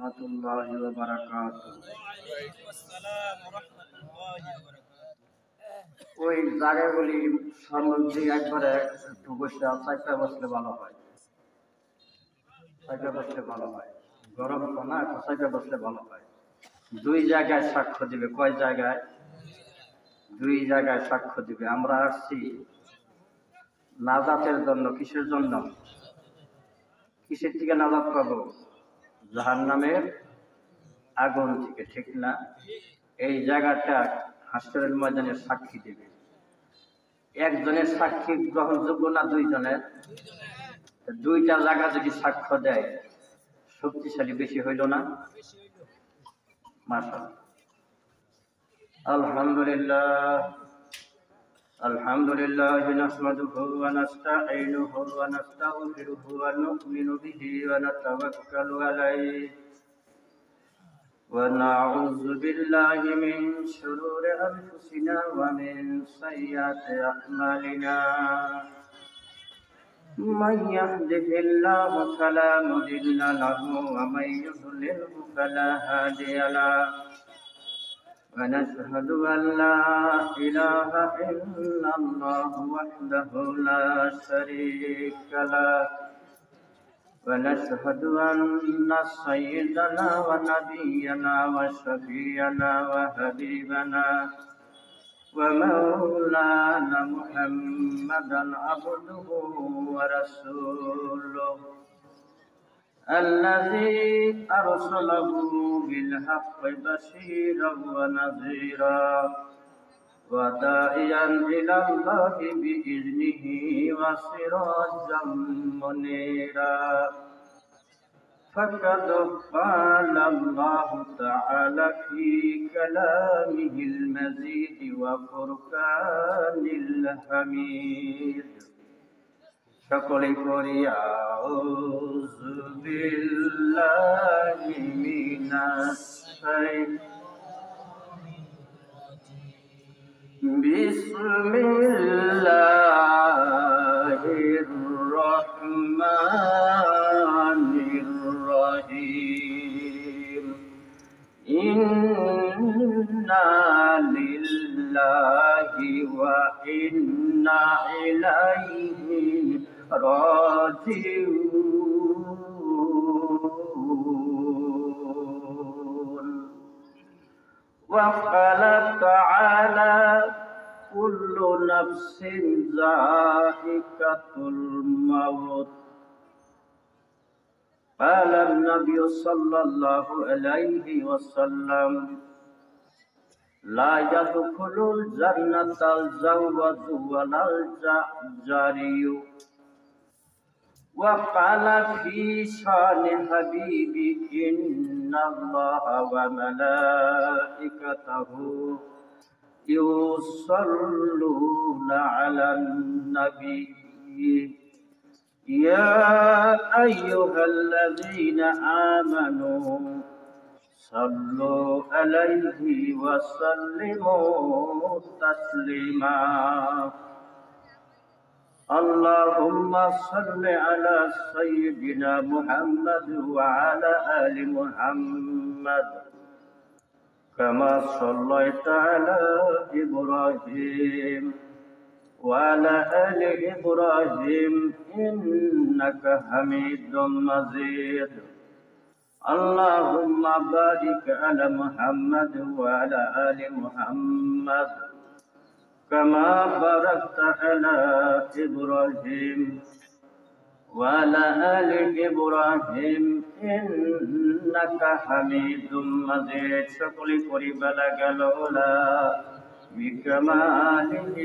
রহমাতুল্লাহি ওয়া বারাকাতুহু। ওই জায়গাগুলি সামুদ্রিক একবারে একটু বসে চাইটা বসলে ভালো হয়, চাইটা বসলে ভালো হয়। গরম তো না, একটু চাইটা বসলে ভালো হয়। দুই জায়গায় সাক্ষ্য দিবে। কয় জায়গায়? দুই জায়গায় সাক্ষ্য দিবে। আমরা আসছি নাজাতের জন্য। কিসের জন্য? কিসের থেকে নাজাত পাবো? জাহান্নামের আগুন থেকে, ঠিক না? এই জায়গাটা হাসরের ময়দানে সাক্ষী দেবে। একজনের সাক্ষী গ্রহণযোগ্য না দুইজনের? দুইটা জায়গা যদি সাক্ষ্য দেয়, শক্তিশালী বেশি হইল না? মাশাআল্লাহ। আলহামদুলিল্লাহ আলহামদুলিল্লাহ নাহমাদুহু ওয়া নাস্তাঈনুহু ওয়া নাস্তাগফিরুহু ওয়া নু'মিনু বিহি ওয়া নাতাওয়াক্কালু আলাইহি ونعوذ بالله من شرور أنفسنا ومن سيئات أعمالنا من يهده الله فلا مضل له ومن يضلله فلا هادي له ونشهد أن لا إله إلا الله وحده لا شريك له ونشهد أن سيدنا ونبينا وشفيعنا وحبيبنا ومولانا محمدا عبده ورسوله الذي أرسله بالحق بشيرا ونذيرا وداعيا إلى الله بإذنه وسراجا منيرا فقد قال الله تعالى في كلامه المزيد وفرقان الحميد সকলে করি আউযু বিল্লাহি মিনাশ বিসমিল্লাহির রহমানির রহিম ইন্না লিল্লাহি ওয়া ইন্না ইলাইহি راجعون وقال تعالى كل نفس ذائقة الموت قال النبي صلى الله عليه وسلم لا يدخل الجنة الزوج ولا الجاري وقال في شان حبيبي إن الله وملائكته يصلون على النبي يا أيها الذين آمنوا صلوا عليه وسلموا تسليما اللهم صل على سيدنا محمد وعلى آل محمد كما صليت على إبراهيم وعلى آل إبراهيم إنك حميد مجيد اللهم بارك على محمد وعلى آل محمد كما باركت على إبراهيم وعلى آل إبراهيم إنك حميد مجيد সকল পরিবালা গেললা بكماله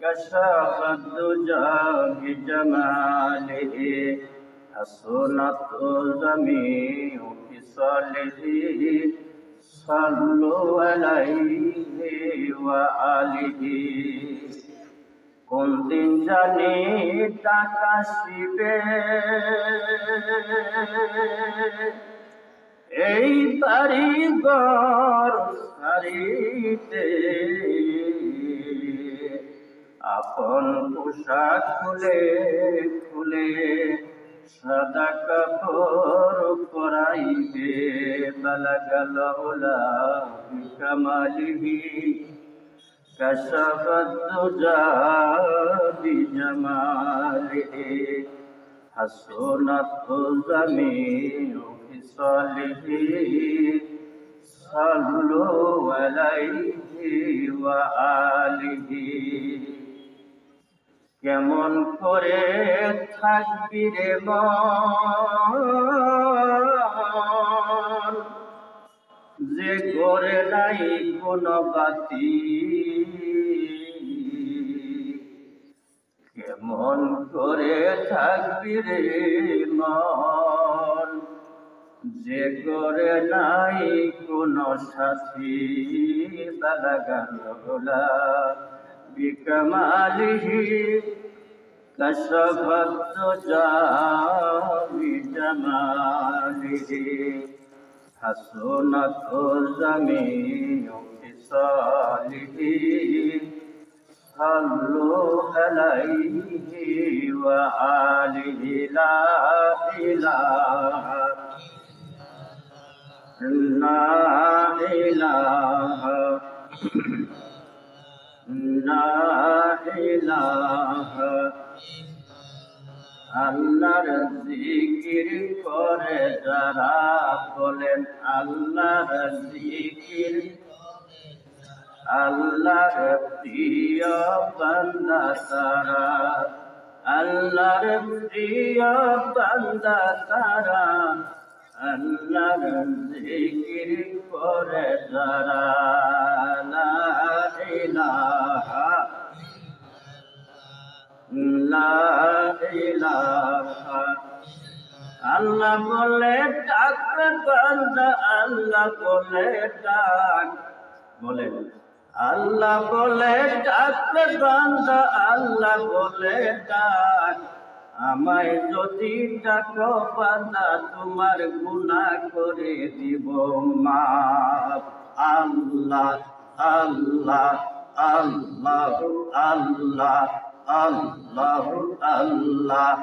كشف الدجى بجماله حسنت جميع خصاله صلوا عليه وآله কোন দিন জানি টাকা শিবে এই বাড়িঘর ছাড়িতে আপন পোশাক খুলে খুলে সাদা কাপড় পরাইবে বালাগাল উলা বিকামালিহি কাশাফাত দুজা বিজামালিহি হাসনাত জামিউ ফিসালিহি সাল্লু আলাইহি ওয়া আলিহি। কেমন করে থাকবি রে মন, যে ঘরে নাই কোনো বাতি। কেমন করে থাকবি রে মন, যে ঘরে নাই কোনো সাথী। বালাগাল উলা বিকামালিহি কাশাফাত দুজা বিজামালিহি হাসনাত জামিউ ফিসালিহি সাল্লু আলাইহি ওয়া আলিহি। লা ইলাহা ইল্লাল্লাহ আল্লাহর জিকির করে যারা, বলেন আল্লাহর জিকির। আল্লাহর প্রিয় বান্দা তারা, আল্লাহর প্রিয় বান্দা তারা, আল্লাহর জিকির করে যারা। লা ইলাহা ইল্লাল্লাহ। আল্লাহ বলে ডাক বান্দা, আল্লাহ বলে ডাক, বলেন আল্লাহ বলে ডাক বান্দা, আল্লাহ বলে ডাক। আমায় যদি ডাকো বান্দা, তোমার গুনাহ করে দিব মাফ। আল্লাহ আল্লাহ আল্লাহ আল্লাহ আল্লাহ আল্লাহ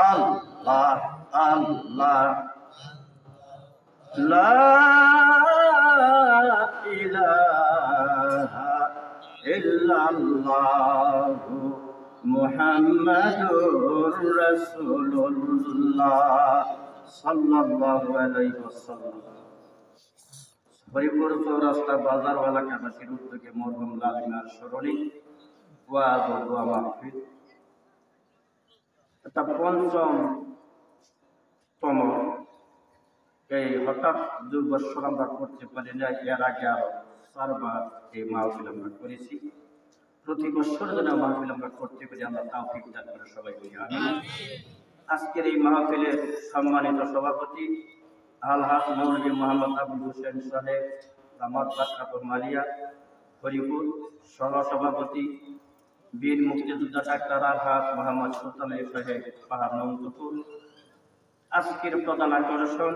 আল্লাহ আল্লাহ। লা ইলাহা ইল্লাল্লাহু মুহাম্মাদুর রাসূলুল্লাহ সাল্লাল্লাহু আলাইহি ওয়াসাল্লাম। হরিপুর চৌরাস্তা বাজার এলাকাবাসীর উদ্যোগে মরহুম লাল মিয়ার স্মরণে ওয়াজ ও দোয়া মাহফিল। এটা পঞ্চমতম। এই হঠাৎ 2 বছর আমরা করতে পারি না, এর আগে আরো 4 বার এই মাহফিল আমরা করেছি। প্রতি বছর যেন মাহফিল আমরা করতে পারি, আমরা তৌফিক দান করে সবাই বলি আমিন। আজকের এই মাহফিলের সম্মানিত সভাপতি আলহাজ মৌলভী মোহাম্মদ আবুল হোসেন সাহেব জামাত বাট্টাপুর মালিয়া হরিপুর, সহসভাপতি বীর মুক্তিযোদ্ধা ডাক্তার আলহাজ মোহাম্মদ সুলতান সাহেব পাহাড় নন্দপুর। আজকের প্রধান আকর্ষণ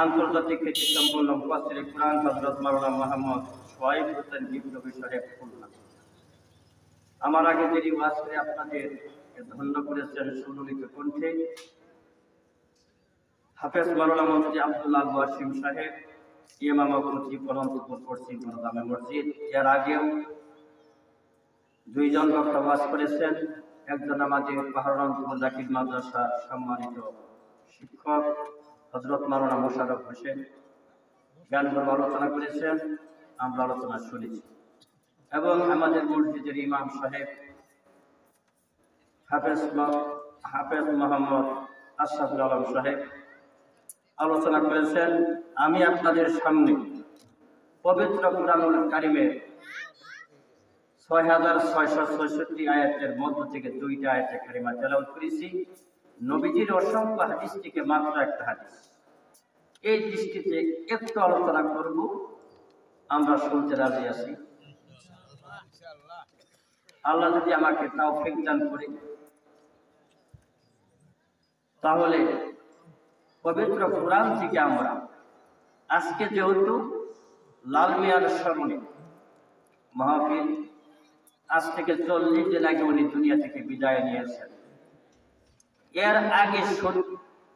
আন্তর্জাতিক খ্যাতিসম্পন্ন মুফাসসির কুরআন হযরত মাওলানা মোহাম্মদ সোহাইব হোসেন বিপ্লবী সাহেব খুলনা। আমার আগে যিনি ওয়াজ করে আপনাদের ধন্য করেছেন সুললিত কণ্ঠে, হাফেজ মাওলানা মুফতি আব্দুল্লাহ ওয়াসিম সাহেব, ইমামতি অনন্তপুর পশ্চিম জামে মসজিদ। এর আগেও 2 জন বক্তা ওয়াজ করেছেন। একজন আমাদের পাহাড় অনন্তপুর জাকির মাদ্রাসা সম্মানিত শিক্ষক হযরত মাওলানা মোশাররফ হোসেন জ্ঞানগর্ভ আলোচনা করেছেন, আমরা আলোচনা শুনেছি। এবং আমাদের মসজিদের ইমাম সাহেব হাফেজ মোহাম্মদ আশরাফুল আলম সাহেব আলোচনা করেছেন। আমি আপনাদের সামনে পবিত্র কুরআনুল কারীমের 6666 আয়াতের মধ্য থেকে 2টা আয়াতে কারিমা তেলাওয়াত করেছি। নবীজির অসংখ্য হাদিস থেকে মাত্র একটা হাদিস। এই দৃষ্টিতে একটু আলোচনা করব, আমরা শুনতে রাজি আছি। আল্লাহ যদি আমাকে তৌফিক দান করে, তাহলে পবিত্র কুরআন থেকে আমরা আজকে যেহেতু লাল মিয়ার স্মরণে মাহফিল, আজ থেকে 40 দিন আগে উনি দুনিয়া থেকে বিদায় নিয়েছেন। এর আগে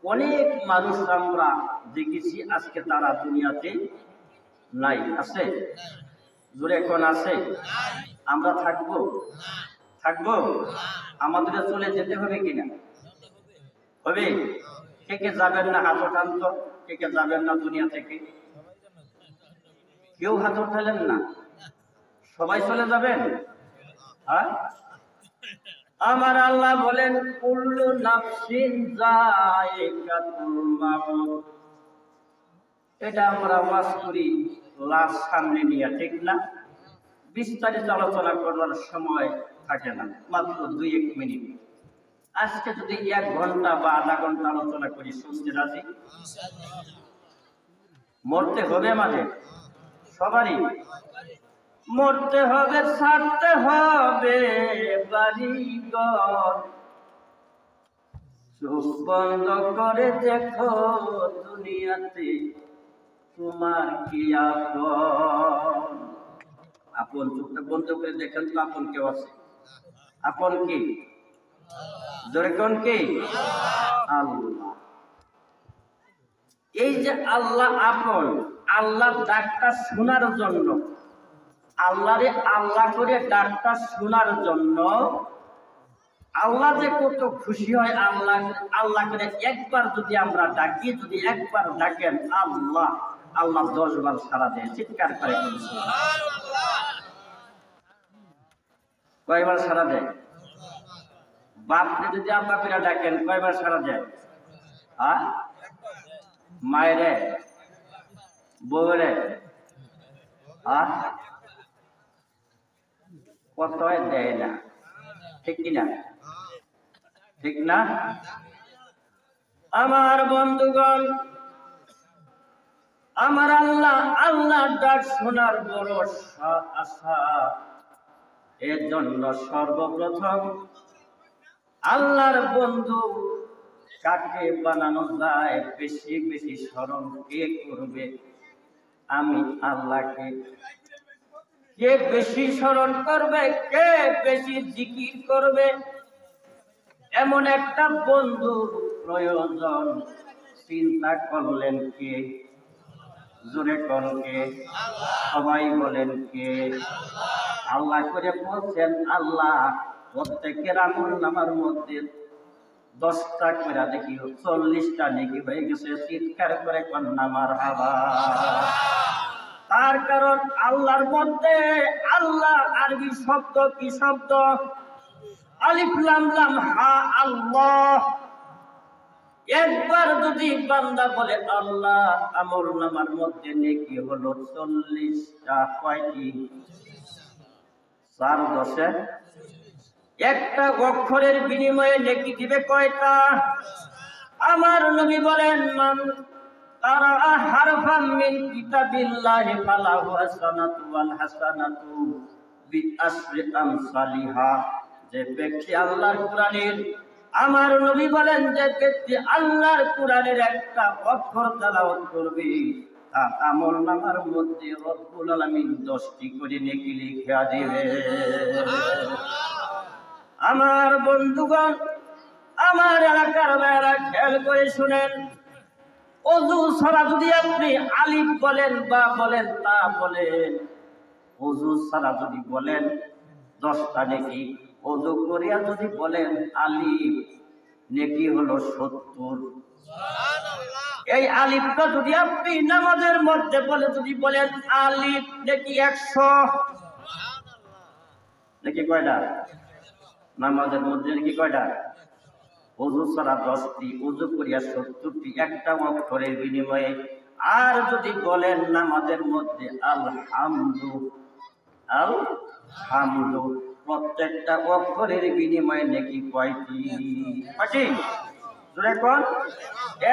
অনেক মানুষ আমরা দেখেছি, আজকে তারা দুনিয়াতে নাই। আছে? জোরে কোন আছে? আমরা থাকবো? থাকবো? আমাদের চলে যেতে হবে কিনা? হবে? কে কে যাবেন না হাত ওঠান তো? কে কে যাবেন না দুনিয়া থেকে? কেউ হাত উঠালেন না। সবাই চলে যাবেন? হ্যাঁ? আমার আল্লাহ বলেন কুল্লু নাফসিন যায়িকাতুল মাউত। এটা আমরা ওয়াজ করি লাশ সামনে নিয়ে, ঠিক না? বিস্তারিত আলোচনা করার সময় থাকে না, মাত্র 2-1 মিনিট। আজকে যদি 1 ঘন্টা বা আধা ঘন্টা আলোচনা করি, শুনতে রাজি? মরতে হবে আমাদের সবারই, মরতে হবে, ছাড়তে হবে বাড়িঘর। চোখ বন্ধ করে দেখো দুনিয়াতে তোমার কি আপন। আপন চোখটা বন্ধ করে দেখেন তো আপন কেউ আছে? আপন কি? জোরে কোন কি? আল্লাহ। এই যে আল্লাহ আপন, আল্লাহ ডাকটা শোনার জন্য, আল্লাহরে আল্লাহ করে ডাকটা শোনার জন্য আল্লাহ যে কত খুশি হয়। আল্লাহ করে একবার যদি আমরা ডাকি, যদি একবার ডাকেন আল্লাহ, আল্লাহ 10 বার সাড়া দেয়। চিৎকার করে কয়বার সাড়া দেয়? বাপকে যদি আল্লাহ করে ডাকেন কয়বার সাড়া দেয়? মায়েরে, বউরে, কত দেয় না, ঠিক কিনা? ঠিক না? আমার বন্ধুগণ, আমার আল্লাহ ডাক শোনার বড় আশা। এর জন্য সর্বপ্রথম আল্লাহর বন্ধু কাকে বানানো যায়, বেশি বেশি স্মরণ কে করবে? আমি আল্লাহকে। কে বেশি স্মরণ করবে, কে বেশি জিকির করবে, এমন একটা বন্ধু প্রয়োজন। চিন্তা করলেন কে? জোরে কোন কে? সবাই বলেন কে? আল্লাহ করে বলছেন আল্লাহ প্রত্যেকের আমলনামার মধ্যে 10টা করে দেখি 40টা নেকি হয়ে গেছে। চিৎকার করে কন্যা মারহাবা। তার কারণ আল্লাহর মধ্যে, আল্লাহ আরবি শব্দ কি শব্দ? আলিফ লাম লাম হা, আল্লাহ। একবার যদি বান্দা বলে আল্লাহ, আমলনামার মধ্যে নেকি হলো 40টা। কয়টি? 4 10 একটা অক্ষরের বিনিময়ে নেকি দিবে কয়টা? আমার নবী বলেন মান তারা হারফাম মিন কিতাবিল্লাহি ফালাহু হাসানাতু ওয়াল হাসানাতু বিআশরি আমসালিহা। যে ব্যক্তি আল্লাহর কোরআনের, আমার নবী বলেন যে ব্যক্তি আল্লাহর কোরআনের একটা অক্ষর তেলাওয়াত করবে, তার আমলনামার মধ্যে রব্বুল আলামিন 10টি করে নেকি লিখে দিবে। আমার বন্ধুগণ, আমার এলাকার ভাইরা খেয়াল করে শুনেন, ওযু ছাড়া যদি আপনি আলিফ বলেন বা বলেন তা বলেন, ওযু ছাড়া যদি বলেন 10টা নেকি, ওযু করিয়া যদি বলেন আলিফ, নেকি হলো 70। এই আলিফটা যদি আপনি নামাজের মধ্যে বলে যদি বলেন আলিফ, নেকি 100। নেকি কয়টা? নামাজের মধ্যে নেকি কয়টা? ওযু ছাড়া 10টি, ওযু করিয়া 70টি, একটা অক্ষরের বিনিময়ে। আর যদি বলেন নামাজের মধ্যে আলহামদু, আলহামদু, প্রত্যেকটা অক্ষরের বিনিময়ে নেকি কয়টি? কয়টি? জোরে কোন?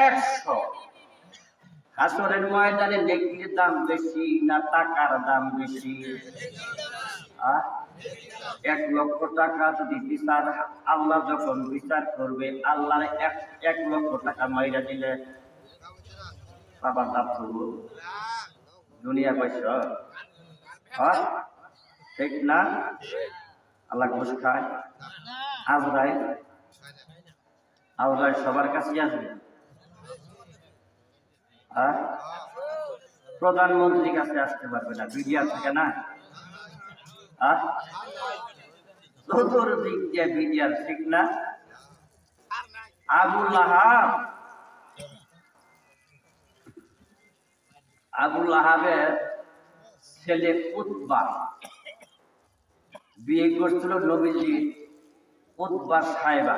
100। হাসরের ময়দানে নেকির দাম বেশি না টাকার দাম বেশি? 1 লক্ষ টাকা যদি বিচার, আল্লাহ যখন বিচার করবে, আল্লাহ 1 লক্ষ টাকা মাইরা দিলে বাবার দাম করবো দুনিয়া পয়সা? ঠিক না? আল্লাহ ঘুষ খায়? আজরাইল আল্লাহ সবার কাছে আসবে। আর প্রধানমন্ত্রীর কাছে আসতে পারবে না, মিডিয়া থাকে না। আর চতুর্দিক দিয়ে মিডিয়ার, ঠিক না? আবু লাহাবের ছেলে উতবা বিয়ে করছিল নবীজি উতবা সাহেবা,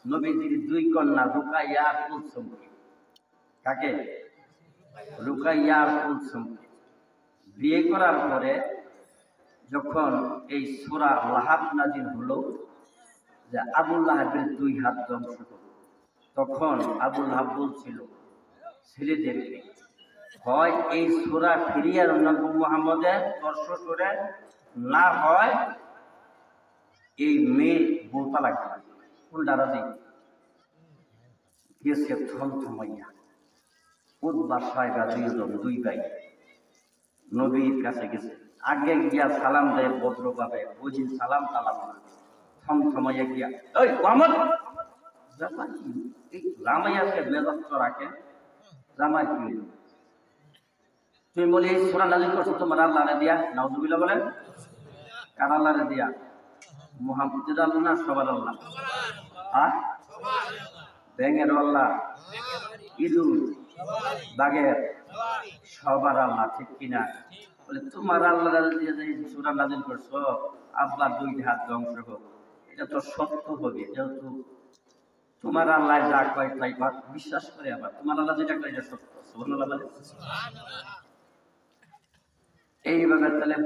নবীজির দুই কন্যা রুকাইয়া আর কুলসুম। কাকে? রুকাইয়া আর কুলসুম। বিয়ে করার পরে যখন এই সূরা লাহাব নাজিল হলো যে আবুল লাহাবের দুই হাত ধ্বংস হলো, তখন আবুল লাহাব বলছিল ছেলেদেরকে, হয় এই সূরা ফিরিয়ে নবী মুহাম্মদের স্পর্শ করে, না হয় এই মেয়ে বউ তালাক দিবে। কোনটা রাজি? গেছে থমথমাইয়া। উতবা সাহেবা দুই ভাই নবীর কাছে গেছে, আগে গিয়া সালাম দেয় ভদ্রভাবে, বুঝি সালাম তালাম না, থমথমাইয়া গিয়া ওই মোহাম্মদ জামাই এই জামাইয়াকে মেজাজ রাখে, জামাই কি হইল? তুমি বলি এই সূরা নাযিল করছো তোমার আল্লাহরে দিয়া, নাউযুবিল্লাহ বলেন। কার আল্লাহরে দিয়া? মুহাম্মদের আল্লাহ না সবার আল্লাহ? আর ব্যাঙের আল্লাহ, ইঁদুর বাঘের সবার আল্লাহ, ঠিক কিনা? বলে তোমার আল্লাহ দিয়ে সূরা নাযিল করছো আব্বার দুই হাত ধ্বংস হোক, এটা তো সত্য হবে, যেহেতু তোমার আল্লাহ যা কয় তাই বিশ্বাস করে, আবার তোমার আল্লাহ যেটা কয় এটা সত্য। সুবহানাল্লাহ বলে। এইভাবে তাহলে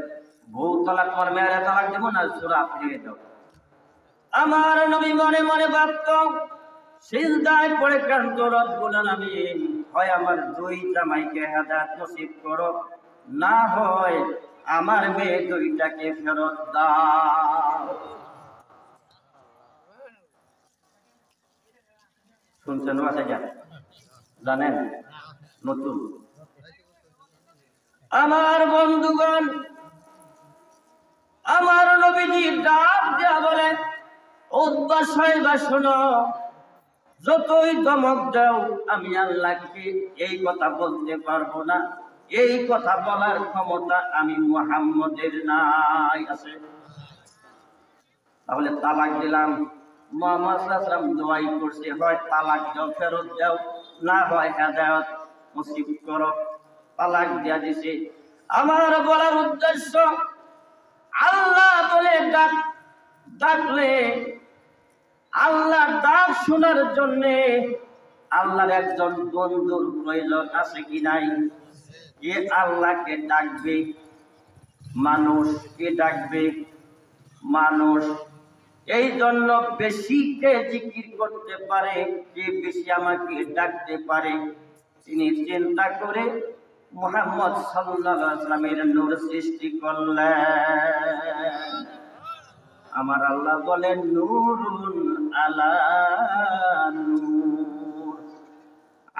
বউ তালাক, তোমার মেয়েরা তালাক দেবো না সূরা ফিরিয়ে দাও। আমার নবী মনে মনে ভাবত, সিজদায় পড়ে কান্ত, রব্বুল আলামিন হয় আমার দুই জামাইকে হেদায়েত নসিব করো, না হয় আমার মেয়ে দুইটাকে ফেরত দাও। শুনছেন বাসা জানেন? নতুন আমার বন্ধুগণ, আমার নবীজি ডাক দেয়া বলে, উতবা সাহেবা শোনো, যতই ধমক দাও আমি আল্লাহকে এই কথা বলতে পারবো না, এই কথা বলার ক্ষমতা আমি মুহাম্মদের নাই। আছে? তাহলে তালাক দিলাম, মুহাম্মদ সাল্লাল্লাহু আলাইহি ওয়াসাল্লাম দোয়াই করছে, হয় তালাক দাও ফেরত দাও, না হয় হেদায়েত নসিব করো। তালাক দিয়া দিছে। আমার বলার উদ্দেশ্য, আল্লাহ বলে ডাকলে আল্লাহ ডাক শোনার জন্য আল্লাহর একজন বন্ধুর প্রয়োজন আছে কি নাই? কে আল্লাহকে ডাকবে? মানুষ। কে ডাকবে? মানুষ। এই জন্য বেশি কে জিকির করতে পারে, কে বেশি আমাকে ডাকতে পারে, তিনি চিন্তা করে মুহাম্মদ সাল্লাল্লাহু আলাইহি ওয়াসাল্লামের নূর সৃষ্টি করলেন। আমার আল্লাহ বলেন নূরুন আলা নূর,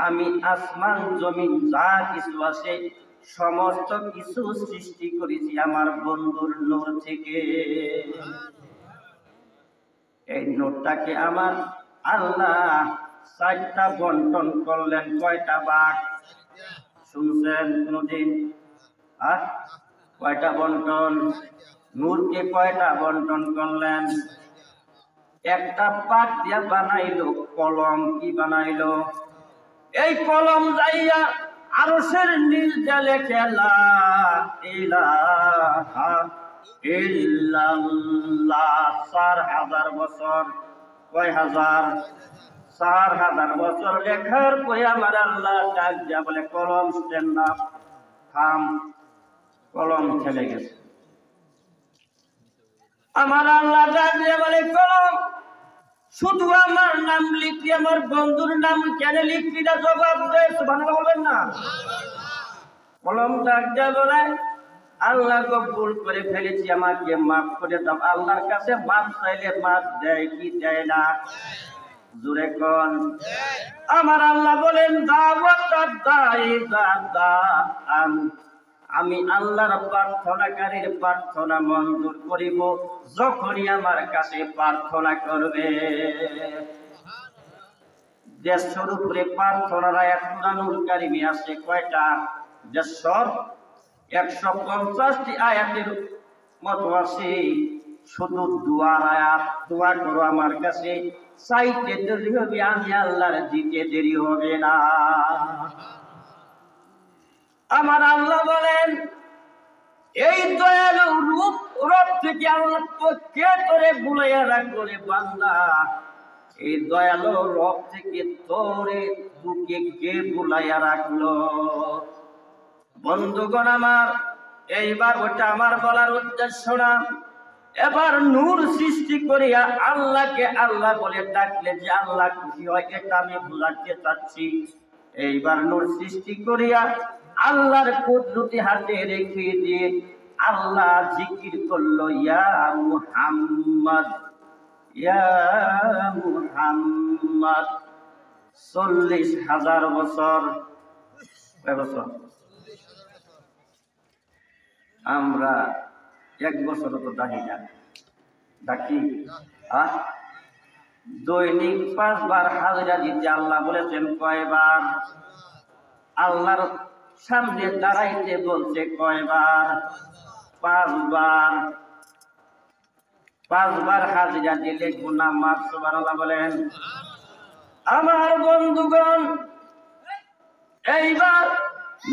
আমি আসমান জমিন যা কিছু আছে সমস্ত কিছু সৃষ্টি করেছি আমার বন্ধুর নূর থেকে। এই নূরটাকে আমার আল্লাহ চারটা বন্টন করলেন। কয়টা ভাগ? শুনছেন কোনদিন? কয়টা বন্টন? নূরকে কয়টা বন্টন করলেন? একটা পাট দিয়া বানাইলো কলম। কি বানাইলো? এই কলম যাইয়া আরশের নিচে লেখে লা ইলাহা ইল্লাল্লাহ। 4000 বছর। কয় হাজার? 4000 বছর লেখার পরে আমার আল্লাহ ডাক দিয়া বলে, কলম স্ট্যান্ড আপ, থাম। কলম চলে গেছে। আমার আল্লাহ ডাক দিয়া বলে, কলম শুধু আমার নাম লিখলি, আমার বন্ধুর নাম কেন লিখলি না? জবাব দে। সুবহানাল্লাহ বলবেন না? কলম ডাক দিয়া বলে, আল্লাহ কবুল করে ফেলেছি, আমাকে মাফ করে দাও। আল্লাহর কাছে মাফ চাইলে মাফ দেয় কি দেয় না? জোরে কোন। আমার আল্লাহ বলেন, আমি আল্লাহর প্রার্থনাকারীর প্রার্থনা মঞ্জুর করিব যখনই আমার কাছে প্রার্থনা করবে। দেড়শোর উপরে প্রার্থনার আয়াত কুরআনুল কারিমে আছে কয়টা? 150টি আয়াতের মতো আছে শুধু দুয়ার আয়াত। দোয়া করো আমার কাছে, চাইতে দেরি হবে, আমি আল্লাহর দিতে দেরি হবে না। আমার আল্লাহ বলেন, এই দয়ালু রূপ রব থেকে আল্লাহ কে তোরে বুলাইয়া রাখলো রে বান্দা? এই দয়ালু রব থেকে তোরে তোকে কে বুলাইয়া রাখলো? বন্ধুগণ আমার, এইবার ওটা আমার বলার উদ্দেশ্য না। এবার নূর সৃষ্টি করিয়া আল্লাহকে আল্লাহ বলে ডাকলে যে আল্লাহ খুশি হয়, এটা আমি বুঝাতে চাচ্ছি। এইবার নূর সৃষ্টি করিয়া আল্লাহর কুদরতি হাতে রেখে দিয়ে আল্লাহ জিকির করলো, ইয়া মুহাম্মদ, ইয়া মুহাম্মদ। 40,000 বছর। কয় বছর? আমরা 1 বছর তো ডাকি না, ডাকি? দৈনিক 5 বার হাজিরা দিতে আল্লাহ বলেছেন কয়বার? আল্লাহর সামনে দাঁড়াইতে বলছে কয়বার? 5 বার। 5 বার হাজিরা দিলে গুনাহ মাফ। সুবহানাল্লাহ বলেন। আমার বন্ধুগণ, এইবার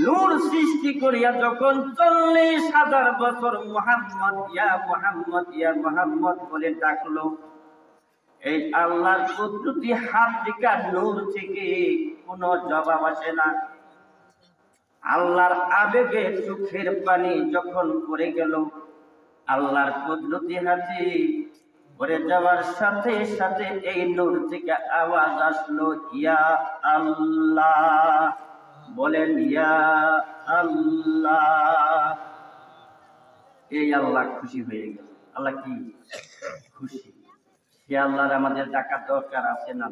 নূর সৃষ্টি করিয়া যখন 40,000 বছর মুহাম্মদ ইয়া মুহাম্মদ ইয়া মুহাম্মদ বলে ডাকলো, এই আল্লাহর কুদরতি হাত থেকে নূর থেকে কোনো জবাব আসে না। আল্লাহর আবেগে চোখের পানি যখন পড়ে গেল, আল্লাহর কুদরতি হাতে পড়ে যাওয়ার সাথে সাথে এই নূর থেকে আওয়াজ আসলো, ইয়া আল্লাহ। বলেন ইয়া আল্লাহ। এই আল্লাহ খুশি হয়ে গেল। আল্লাহ কি খুশি? সে আল্লাহর আমাদের ডাকার দরকার আছে না?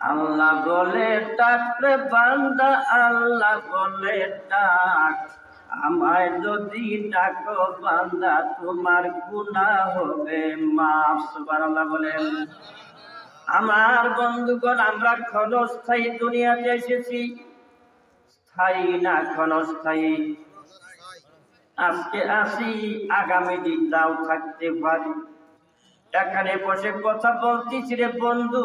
আল্লাহ বলে ডাক রে বান্দা, আল্লাহ বলে ডাক, আমায় যদি ডাকো বান্দা তোমার গুনাহ হবে মাফ। সুবহানাল্লাহ বলেন। আমার বন্ধুগণ, আমরা ক্ষণস্থায়ী দুনিয়াতে এসেছি, স্থায়ী না ক্ষণস্থায়ী। আজকে আসি, আগামী দিনটাও থাকতে পারি। এখানে বসে কথা বলতেছি রে বন্ধু,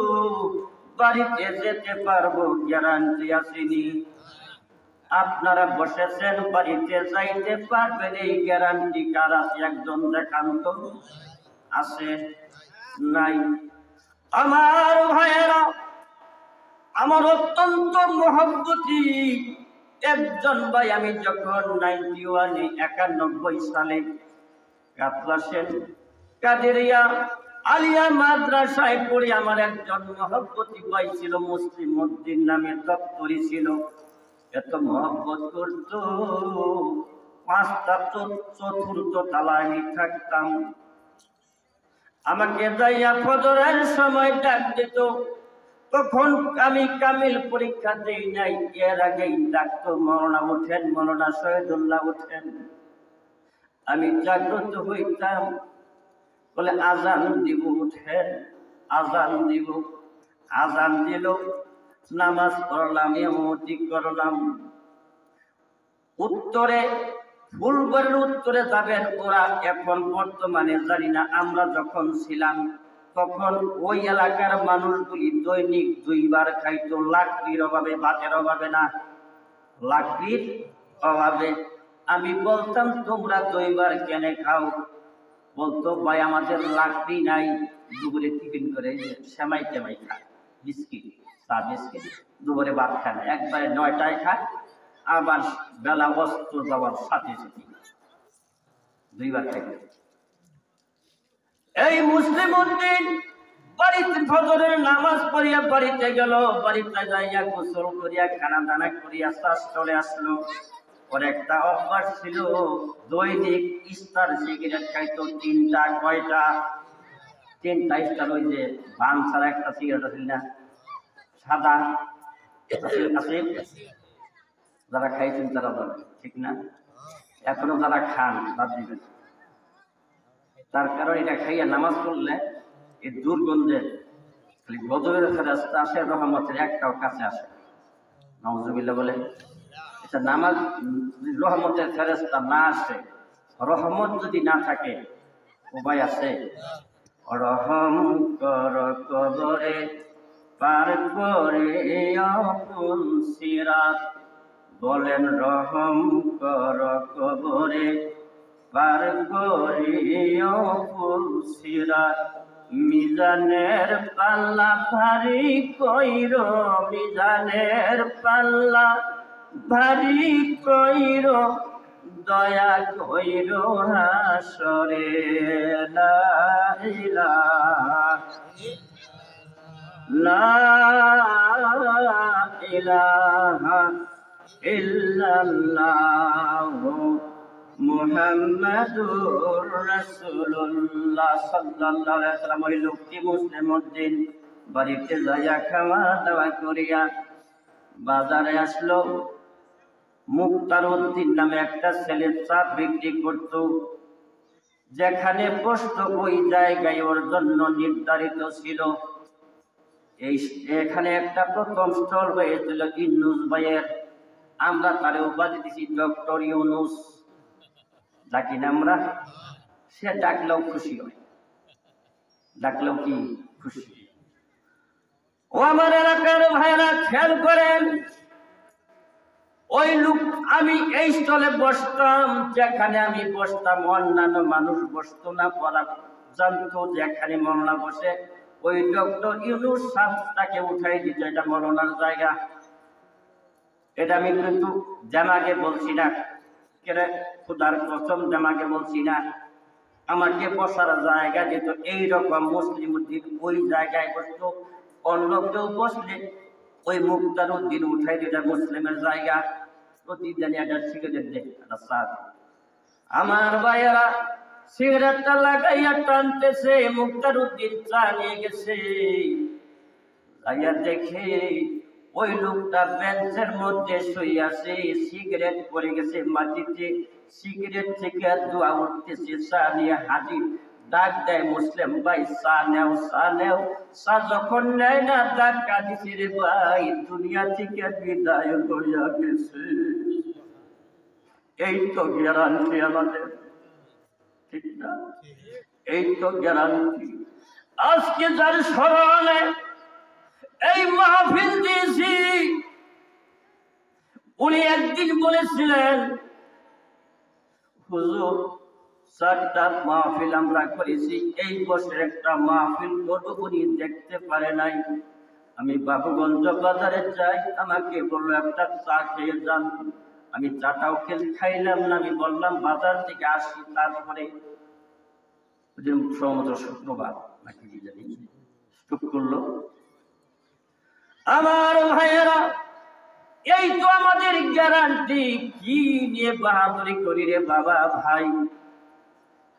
বাড়িতে যেতে পারবো গ্যারান্টি আসেনি। আপনারা বসেছেন, বাড়িতে যাইতে পারবেন এই গ্যারান্টি কার আছে? একজন দেখান তো। আছে? নাই। আমার ভাইয়েরা, আমার অত্যন্ত মহব্বতী একজন ভাই, আমি যখন 91 সালে কাতলাসেন কাদেরিয়া আলিয়া মাদ্রাসায় পড়ি, আমার একজন মহব্বতী ভাই ছিল, মুসলিম উদ্দিন নামে দপ্তরি ছিল। এত মহব্বত করতো, 5টা চতুর্থ তলায় আমি থাকতাম। আমাকে যাইয়া ফজরের সময় ডাক দিত। তখন আমি কামিল পরীক্ষা দেই নাই, এর আগেই ডাকতো, মৌলানা উঠেন, মৌলানা শহীদুল্লাহ উঠেন। আমি জাগ্রত হইতাম, বলে আজান দিব, উঠেন, আজান দিব। আজান দিল, নামাজ পড়লাম, ইমামতি করলাম। উত্তরে ফুলবাড়ির উত্তরে যাবেন ওরা, এখন বর্তমানে জানি না। আমরা যখন ছিলাম তখন ওই এলাকার মানুষগুলি দৈনিক 2 বার খাইতো, লাকড়ির অভাবে, ভাতের অভাবে না, লাকড়ির অভাবে। আমি বলতাম তোমরা 2 বার কেন খাও? বলতো ভাই আমাদের লাকড়ি নাই, দুপুরে টিফিন করে সেমাই টেমাই খায়, বিস্কিট, চা বিস্কিট, দুপুরে ভাত খায় না, একবারে 9টায় খায়, আবার বেলা অস্ত যাওয়ার সাথে সাথে 2 বার খাইতে। এই মুসলিম উদ্দিন বাড়িতে ফজরের নামাজ পড়িয়া বাড়িতে গেল, বাড়িতে যাইয়া গোসল করিয়া খানা দানা করিয়া শ্বাস চলে আসলো। ওর একটা অভ্যাস ছিল, দৈনিক স্টার সিগারেট খাইতো 3টা। কয়টা? 3টা স্টার। ওই যে বান ছাড়া একটা সিগারেট আছে না, সাদা আছে, যারা খাইছেন তারা বলে, ঠিক না? এখনো যারা খান বাদ দিবেন। তার কারণ এটা খাইয়া নামাজ পড়লে এই দুর্গন্ধে খালি গজবের ফেরেশতা আসে, রহমতের একটাও কাছে আসে। নাউজুবিল্লাহ বলে। আচ্ছা, নামাজ রহমতের ফেরেশতা না আসে, রহমত যদি না থাকে, উপায় আছে? রহম কর কবরে পার করে অকুল সিরাত, বলেন রহম কর কবরে পার করে অকুল সিরাত। মিজানের পাল্লা ভারী কইর, মিজানের পাল্লা ভারী কইর, দয়া কইর হাসরে। লা ইলাহা ইল্লাল্লাহু মুহাম্মাদুর রাসূলুল্লাহ সাল্লাল্লাহু আলাইহি ওয়াসাল্লাম। ওই লোকটি মুসলিম উদ্দিন বাড়িতে যাইয়া খাওয়া দাওয়া করিয়া বাজারে আসলো। মুক্তার উদ্দিন নামে একটা ছেলে চা বিক্রি করত। যেখানে বসত ওই জায়গায় ওর জন্য নির্ধারিত ছিল। এখানে একটা প্রথম স্টল হয়েছিল ইউনুস ভাইয়ের। আমরা তারে উপাধি দিছি ডক্টর ইউনুস। ডাকি না আমরা, সে ডাকলেও খুশি হয়, ডাকলেও কি খুশি। ও আমার এলাকার ভাইরা খেয়াল করেন, ওই লোক, আমি এই স্টলে বসতাম, যেখানে আমি বসতাম অন্যান্য মানুষ বসতো না, পড়া জানতো যেখানে মৌলানা বসে, ওই ডক্টর ইউনুস সাহেবটাকে উঠাই দিত, এটা মৌলানার জায়গা। এটা আমি কিন্তু জামাকে বলছি না, কেরে খুদার কসম জামাকে বলছি না, আমাকে বসার জায়গা দিত। এইরকম মুসলিম উদ্দিন ওই জায়গায় বসতো, অন্য কেউ বসলে ওই মুক্তার উদ্দিন উঠাই দিত, মুসলিমের জায়গা। প্রতিদিন একটা সিগারেট দেয়, একটা চা। আমার ভাইয়েরা সিগারেটটা লাগাইয়া টানতেছে, মুক্তার উদ্দিন চা নিয়ে গেছে। যাইয়া দেখে ওই লোকটা বেঞ্চের মধ্যে শুইয়াছে, সিগারেট পড়ে গেছে মাটিতে, সিগারেট থেকে ধোঁয়া উঠতেছে। চা নিয়ে হাজির, ডাক দেয়, মুসলিম ভাই চা নেও, চা নেও। চা যখন নেয় না, ধাক্কা দিছে, রে ভাই দুনিয়া থেকে বিদায় হইয়া গেছে। এই তো গ্যারান্টি আমাদের, ঠিক না? এই তো গ্যারান্টি। আজকে যার স্মরণে এই মাহফিল দিয়েছি, উনি একদিন বলেছিলেন, হুজুর 4টা মাহফিল আমরা করেছি, এই বছর একটা মাহফিল করব, উনি দেখতে পারে নাই। আমি বাবুগঞ্জ বাজারে যাই, আমাকে বললো একটা চা খেয়ে যান। আমি চাটাও খাইলাম না, আমি বললাম বাজার থেকে আসি, তারপরে সমুদ্র শুক্রবার নাকি জানি স্টুক করলো। আমার ভাইয়েরা, এই তো আমাদের গ্যারান্টি। কি নিয়ে বাহাদুরি করি রে বাবা ভাই,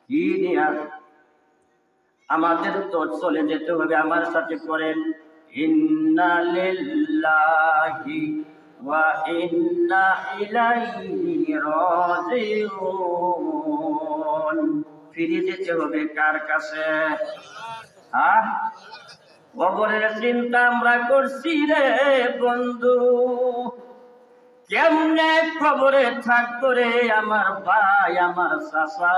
কি নিয়ে? আমাদের তো চলে যেতে হবে। আমার সাথে করেন, ইন্না লিল্লাহি ওয়া ইন্না ইলাইহি রাজিউন। ফিরে যেতে হবে কার কাছে? কবরের চিন্তা আমরা করছি রে বন্ধু, কেমনে কবরে থাকতো রে আমার ভাই, আমার চাচা,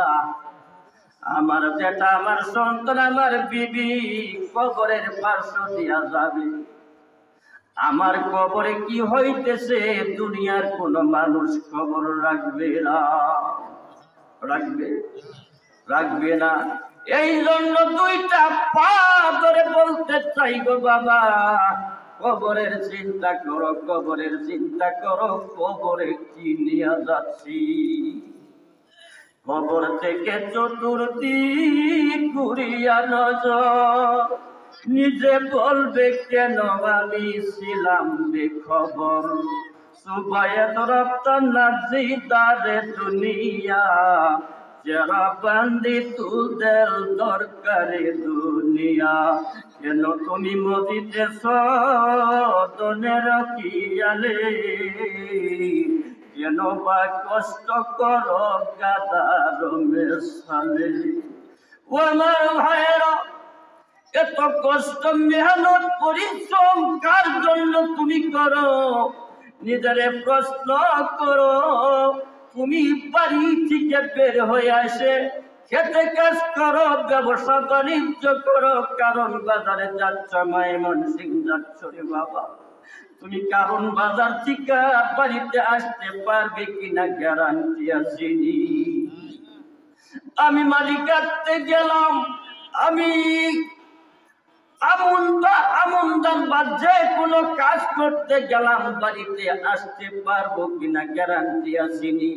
আমার যেটা, আমার সন্তান, আমার বিবি কবরের পার্শ্ব দিয়া যাবে। আমার কবরে কি হইতেছে দুনিয়ার কোন মানুষ খবর রাখবে না, রাখবে না। এই জন্য 2টা পা ধরে বলতে চাই গো বাবা, কবরের চিন্তা করো, কবরের চিন্তা করো। কবরে কি নিয়ে যাচ্ছি? কবর থেকে চতুর্দিক ঘুরিয়া নজর, নিজে বলবে কেন আমি ছিলাম বেখবর। সুবায়েত রপ্তান নাজিদারে দুনিয়া, যারা বান্দি তুদের দরকারে দুনিয়া। কেন তুমি মজিতেছ দনের কিয়ালে, কেন বা কষ্ট করো গাদার মেশালে। ও আমার ভাইয়েরা, এত কষ্ট মেহনত পরিশ্রম কার জন্য তুমি করো? নিজেরে প্রশ্ন করো। তুমি বাড়ি থেকে বের হয়ে আসে খেতে কাজ করো, ব্যবসা বাণিজ্য করো, কারণ বাজারে যাচ্ছ, ময়মনসিংহ যাচ্ছ রে বাবা, তুমি কারণ বাজার থেকে বাড়িতে আসতে পারবে কিনা গ্যারান্টি আসেনি। আমি মালিকাতে গেলাম, আমি আমন্দান বা যে কোনো কাজ করতে গেলাম, বাড়িতে আসতে পারবো কিনা গ্যারান্টি আসেনি।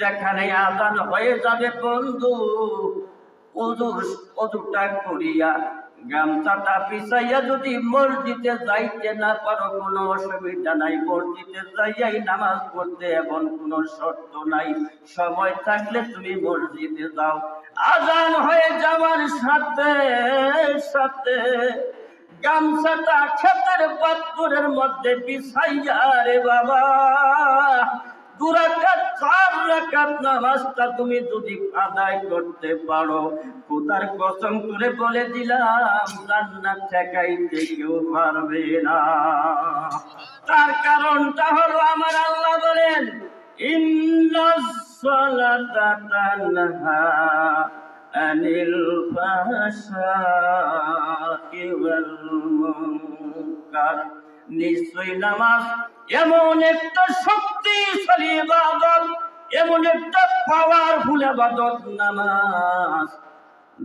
যেখানে আজান হয়ে যাবে বন্ধু, অজুটা করিয়া গামছাটা পিছাইয়া যদি মসজিদে যাইতে না পারো কোনো অসুবিধা নাই, মসজিদে যাইয়াই নামাজ পড়তে এমন কোনো শর্ত নাই। সময় থাকলে তুমি মসজিদে যাও। আজান হয়ে যাওয়ার সাথে সাথে গামছাটা ক্ষেতের পাত্রের মধ্যে বিছাইয়া রে বাবা, 2 রাকাত 4 রাকাত নামাজটা তুমি যদি আদায় করতে পারো, খোদার কসম করে বলে দিলাম জান্নাত ঠেকাইতে কেউ পারবে না। তার কারণটা হলো আমার আল্লাহ বলেন, ইন্নাস সালাতা তানহা আনিল ফাহশাই ওয়াল মুনকার। নিশ্চয়ই নামাজ এমন একটা শক্তিশালী ইবাদত, এমন একটা পাওয়ারফুল ইবাদত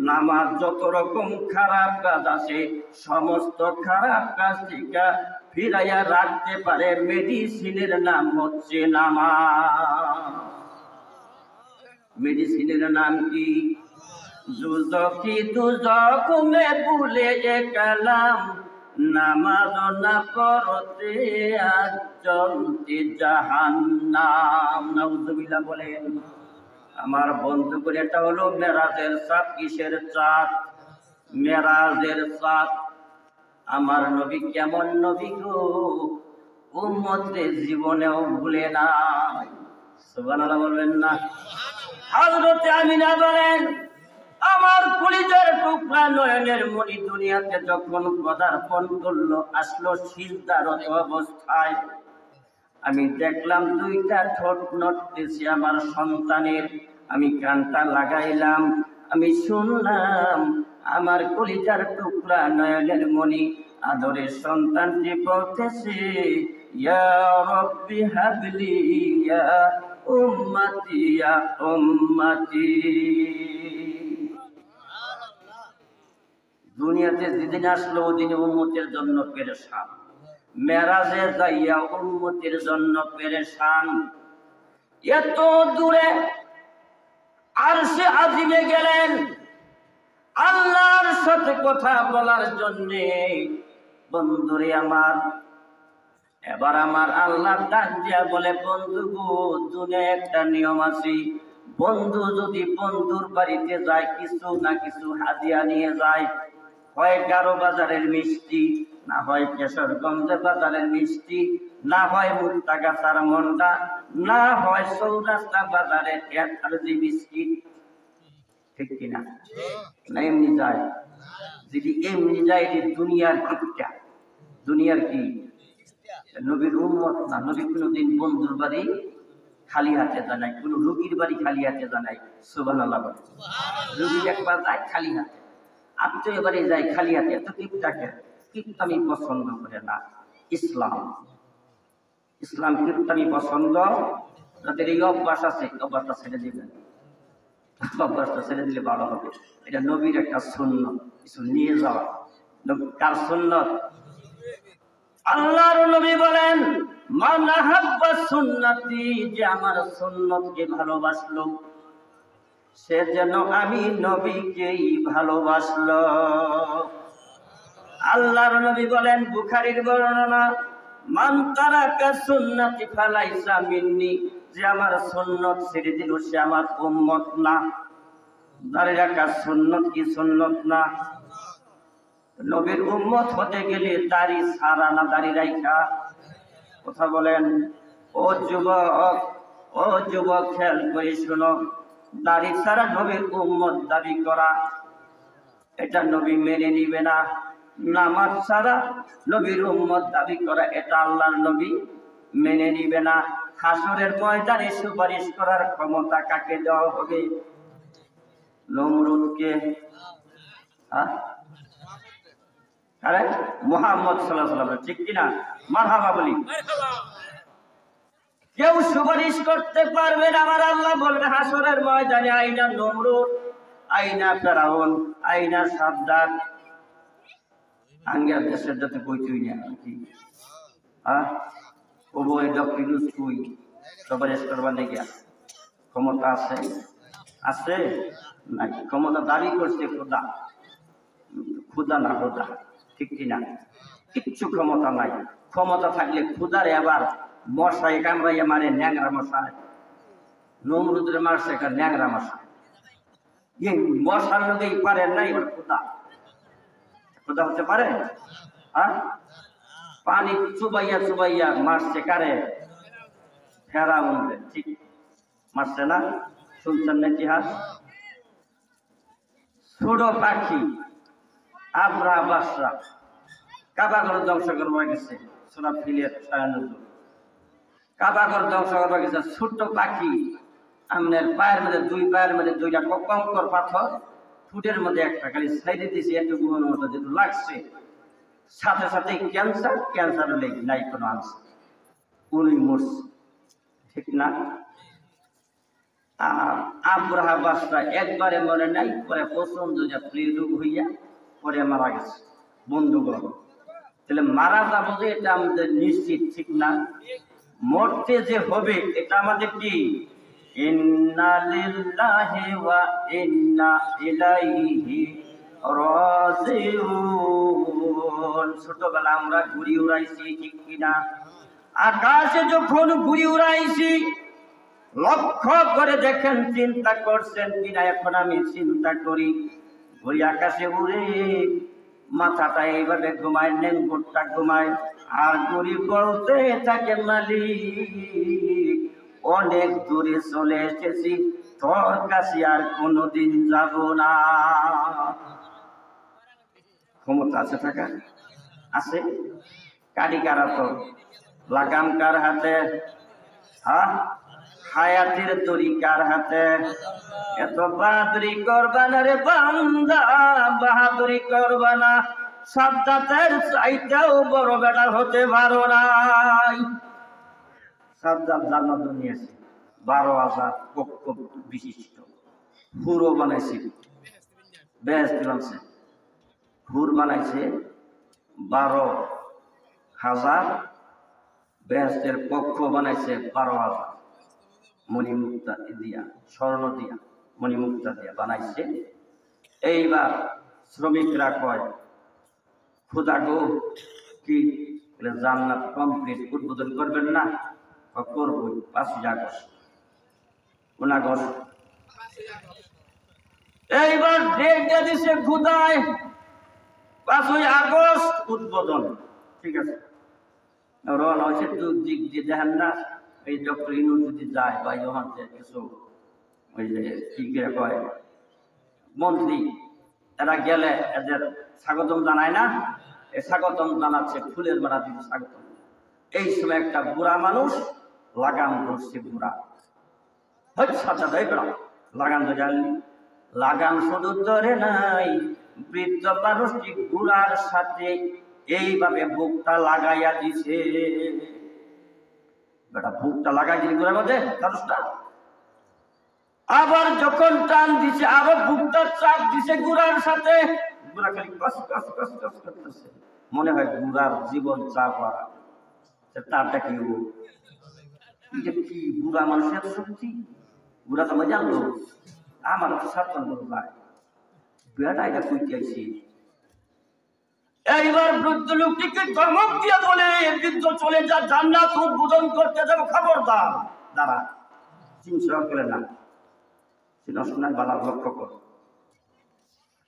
নামাজ যত রকম খারাপ কাজ আছে সমস্ত খারাপ কাজ থেকে ফিরাইয়া রাখতে পারে। মেডিসিনের নাম হচ্ছে নামাজ। মেডিসিনের নাম কি? দুজকি দুজক মে ভুলে কালাম, নামাজ না পড়তে আজ চলতে জাহান্নাম। নাউজুবিল্লাহ বলেন। আমার বন্ধু করে এটা হলো মেরাজের চাঁদ। কিসের চাঁদ? মেরাজের চাঁদ। আমার নবী কেমন নবী গো, উম্মতের জীবনেও ভুলে নাই। সুবহানাল্লাহ বলবেন না? হযরত আমিনা বলেন, আমার কলিজার টুকরা নয়নের মণি দুনিয়াতে যখন পদার্পণ করলো, আসলো সিজদারত অবস্থায়, আমি দেখলাম 2টা ঠোঁট নড়তেছে আমার সন্তানের। আমি কানটা লাগাইলাম, আমি শুনলাম আমার কলিজার টুকরা নয়নের মণি আদরের সন্তানটি বলতেছে, ইয়া রাব্বি হাবলি ইয়া উম্মতি ইয়া উম্মতি। দুনিয়াতে যেদিন আসলো ওদিন উম্মতের জন্য পেরেশান, মেরাজে যাইয়া উম্মতের জন্য পেরেশান। এত দূরে আরশে আজিমে গেলেন আল্লাহর সাথে কথা বলার জন্যে। বন্ধুরে আমার, এবার আমার আল্লাহ ডাক দিয়া বলে, বন্ধু গো, দুনিয়ায় একটা নিয়ম আছে, বন্ধু যদি বন্ধুর বাড়িতে যায় কিছু না কিছু হাদিয়া নিয়ে যায়, হয় গারো বাজারের মিষ্টি, না হয় কেশরগঞ্জ বাজারের মিষ্টি, না হয় মুক্তাগাছার মন্ডা, না হয় চৌরাস্তা বাজারের 1 কেজি বিস্কিট। ঠিক কিনা? না এমনি যায়? যদি এমনি যায়, এটি দুনিয়ার কিপটা। দুনিয়ার কি? নবীর উম্মত না। নবী কোনদিন বন্ধুর বাড়ি খালি হাতে জানাই, কোন রোগীর বাড়ি খালি হাতে জানাই। সুবহানাল্লাহ। রোগী একবার যায় খালি হাতে, আত্মীয় বাড়ি যায় খালি হাতে। এত কিপটাকে কিপটামি পছন্দ করে না ইসলাম। ইসলাম কিপটামি পছন্দ। তাদের এই অভ্যাস আছে, অভ্যাসটা ছেড়ে দিবেন। অভ্যাসটা ছেড়ে দিলে ভালো হবে। এটা নবীর একটা সুন্নত, কিছু নিয়ে যাওয়া। কার সুন্নত? আল্লাহর নবী বলেন, মান আহাব্বা সুন্নতি, যে আমার সুন্নতকে ভালোবাসলো সে যেন আমি নবীকেই ভালোবাসলো। আল্লাহর নবী বলেন, বুখারীর বর্ণনা, মান তারাকা সুন্নতি ফালাইসা মিন্নি, যে আমার সুন্নত ছেড়ে দিল সে আমার উম্মত না। দাঁড়িয়ে রাখা সুন্নত কি সুন্নত না? নবীর উম্মত হতে গেলে দাড়ি ছাড়া না দাড়ি রাখা? কথা বলেন। ও যুবক খেয়াল করে শুনো, দাড়ি ছাড়া নবীর উম্মত দাবি করা এটা নবী মেনে নিবে না। নামাজ ছাড়া নবীর উম্মত দাবি করা এটা আল্লাহর নবী মেনে নিবে না। হাসরের ময়দানে সুপারিশ করার ক্ষমতা কাকে দেওয়া হবে? নমরুদকে। আরে মুহাম্মদ সাল্লাল্লাহু আলাইহি ওয়াসাল্লাম, ঠিক কিনা? মারহাবা বলি। কেউ সুপারিশ করতে পারবে না। আমার আল্লাহ বলবে হাসরের ময়দানে, আইনা নমরুদ, আইনা ফেরাউন, আইনা সাদ্দাত। আঙ্গিয়ার দেশের যাতে কইতুই না কি ও বই ডক্টর ইউনুস কই সুপারিশ করবার নাকি ক্ষমতা আছে? আছে নাই? ক্ষমতা দাবি করছে খোদা, খুদা না খোদা, ঠিক কিনা? কিচ্ছু ক্ষমতা নাই। ক্ষমতা থাকলে খুদারে আবার মশাই কামড়াইয়া মারে, ন্যাংরা মশাই। নমরুদের মারছে একটা ন্যাংরা মশা। এই মশার লোকেই পারে নাই এবার খুদা। খুদা হতে পারে? পানি চুবাইয়া চুবাইয়া মারছে কারে? ফেরাউন। ঠিক মারছে না? শুনছেন না ইতিহাস? ছোট পাখি আবরা বাসরা কাবাঘর ধ্বংস করবা গেছে। সূরা ফিলের 96। কাবাঘর ধ্বংস করবা গেছে ছোট্ট পাখি। আপনার পায়ের মধ্যে, দুই পায়ের মধ্যে দুইটা কঙ্কর পাথর, ফুটের মধ্যে একটা খালি সাইডে দিয়েছে এটুকু মতো যেটু লাগছে, সাথে সাথে ক্যান্সার। ক্যান্সার হলে নাই কোনো আনসার, উনি মরছে, ঠিক না? আর আব্রাহা বাসরা একবারে মরে নাই, পরে প্রচন্ড রোগ হইয়া পরে মারা গেছে। বন্ধুগণ, তাহলে মারা যাবো যে এটা আমাদের নিশ্চিত, ঠিক না? মরতে যে হবে এটা আমাদের কি? ইন্না লিল্লাহি ওয়া ইন্না ইলাইহি রাজিউন। ছোটবেলা আমরা ঘুড়ি উড়াইছি, ঠিক কিনা? আকাশে যখন ঘুড়ি উড়াইছি লক্ষ্য করে দেখেন, চিন্তা করছেন কিনা? এখন আমি চিন্তা করি, ঘুড়ি আকাশে উড়ে মাথাটা এইভাবে ঘুমায়, নেংগুরটা ঘুমায়, আর ঘুড়ি বলতে থাকে মালিক অনেক দূরে চলে এসেছি, তোর কাছে আর কোনোদিন যাব না। ক্ষমতা আছে থাকা? আছে। কারিকারা তো লাগাম কার হাতে? হায়াতের তরিকার হাতে। এত বাহাদুরি করবা না রে বান্দা, বাহাদুরি করবা না। সাদ্দাতের চাইতেও বড় বেটা হতে পারো নাই। সাদ্দাত জান্নাত নিয়েছে 12,000 কক্ষ বিশিষ্ট। হুরও বানাইছে, বেহেশত বানাইছে। হুর বানাইছে 12,000, বেহেশতের কক্ষ বানাইছে 12,000। মণিমুক্তা দিয়া, স্বর্ণ দিয়া, মণিমুক্তা দিয়া বানাইছে। এইবার শ্রমিকরা কয়, খোদা গো, কি জান্নাত কমপ্লিট উদ্বোধন করবেন না? করবো 5 আগস্ট। কোন আগস্ট? এইবার ডেট দিয়ে দিছে খোদায় 5 আগস্ট উদ্বোধন। ঠিক আছে, রওনা হয়েছে। দিক দিয়ে দেখেন না, এই ডক্টর ইউনুস যদি যায় বা ইহান কিছু ওই যে কি কয় মন্ত্রী, এরা গেলে এদের স্বাগতম জানায় না? এই স্বাগতম জানাচ্ছে, ফুলের মালা দিয়ে স্বাগতম। এই সময় একটা বুড়া মানুষ লাগাম ধরছে। বুড়া সাজা দেয় বেড়া, লাগাম ধরে আনলি। লাগাম শুধু ধরে নাই, বৃদ্ধ মানুষটি বুড়ার সাথে এইভাবে বুকটা লাগাইয়া দিছে। বেটা বুকটা লাগাই দিলি বুড়ার মধ্যে মানুষটা। আবার যখন টান দিছে আরো বুকটা চাপ দিছে গুড়ার সাথে। গুড়া খালি কস কস কস কস করতেছে। মনে হয় গুড়ার জীবন চাপ। তারটা কি কি বুড়া মানুষের শক্তি? বুড়া তো জানলো আমার তো সাবধান করবো ভাই, বেটা এটা কইতে আইছি। এইবার বৃদ্ধ লোকটিকে ধমক দিয়ে বলে, বৃদ্ধ চলে যা, জান্নাত উদ্বোধন করতে যাবো, খবরদার দাঁড়া। চিন্তা করে না, শোনার বালা লক্ষ্য কর,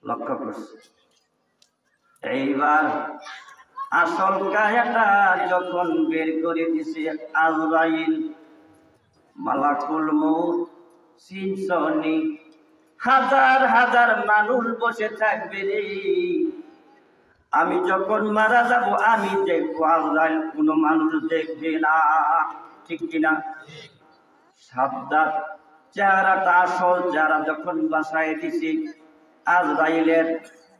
লক্ষ্য করছে। এইবার আসল কায়াটা যখন বের করে দিছে আজরাইল, মালাকুল মউত, সিনসনি হাজার হাজার মানুষ বসে থাকবে রে। আমি যখন মারা যাব আমি দেখবো, আজরাইল কোনো মানুষ দেখবে না। ঠিক কিনা? সাদ্দাত চেহারাটা আসল চেহারা যখন বাসায় দিছি আজরাইলের,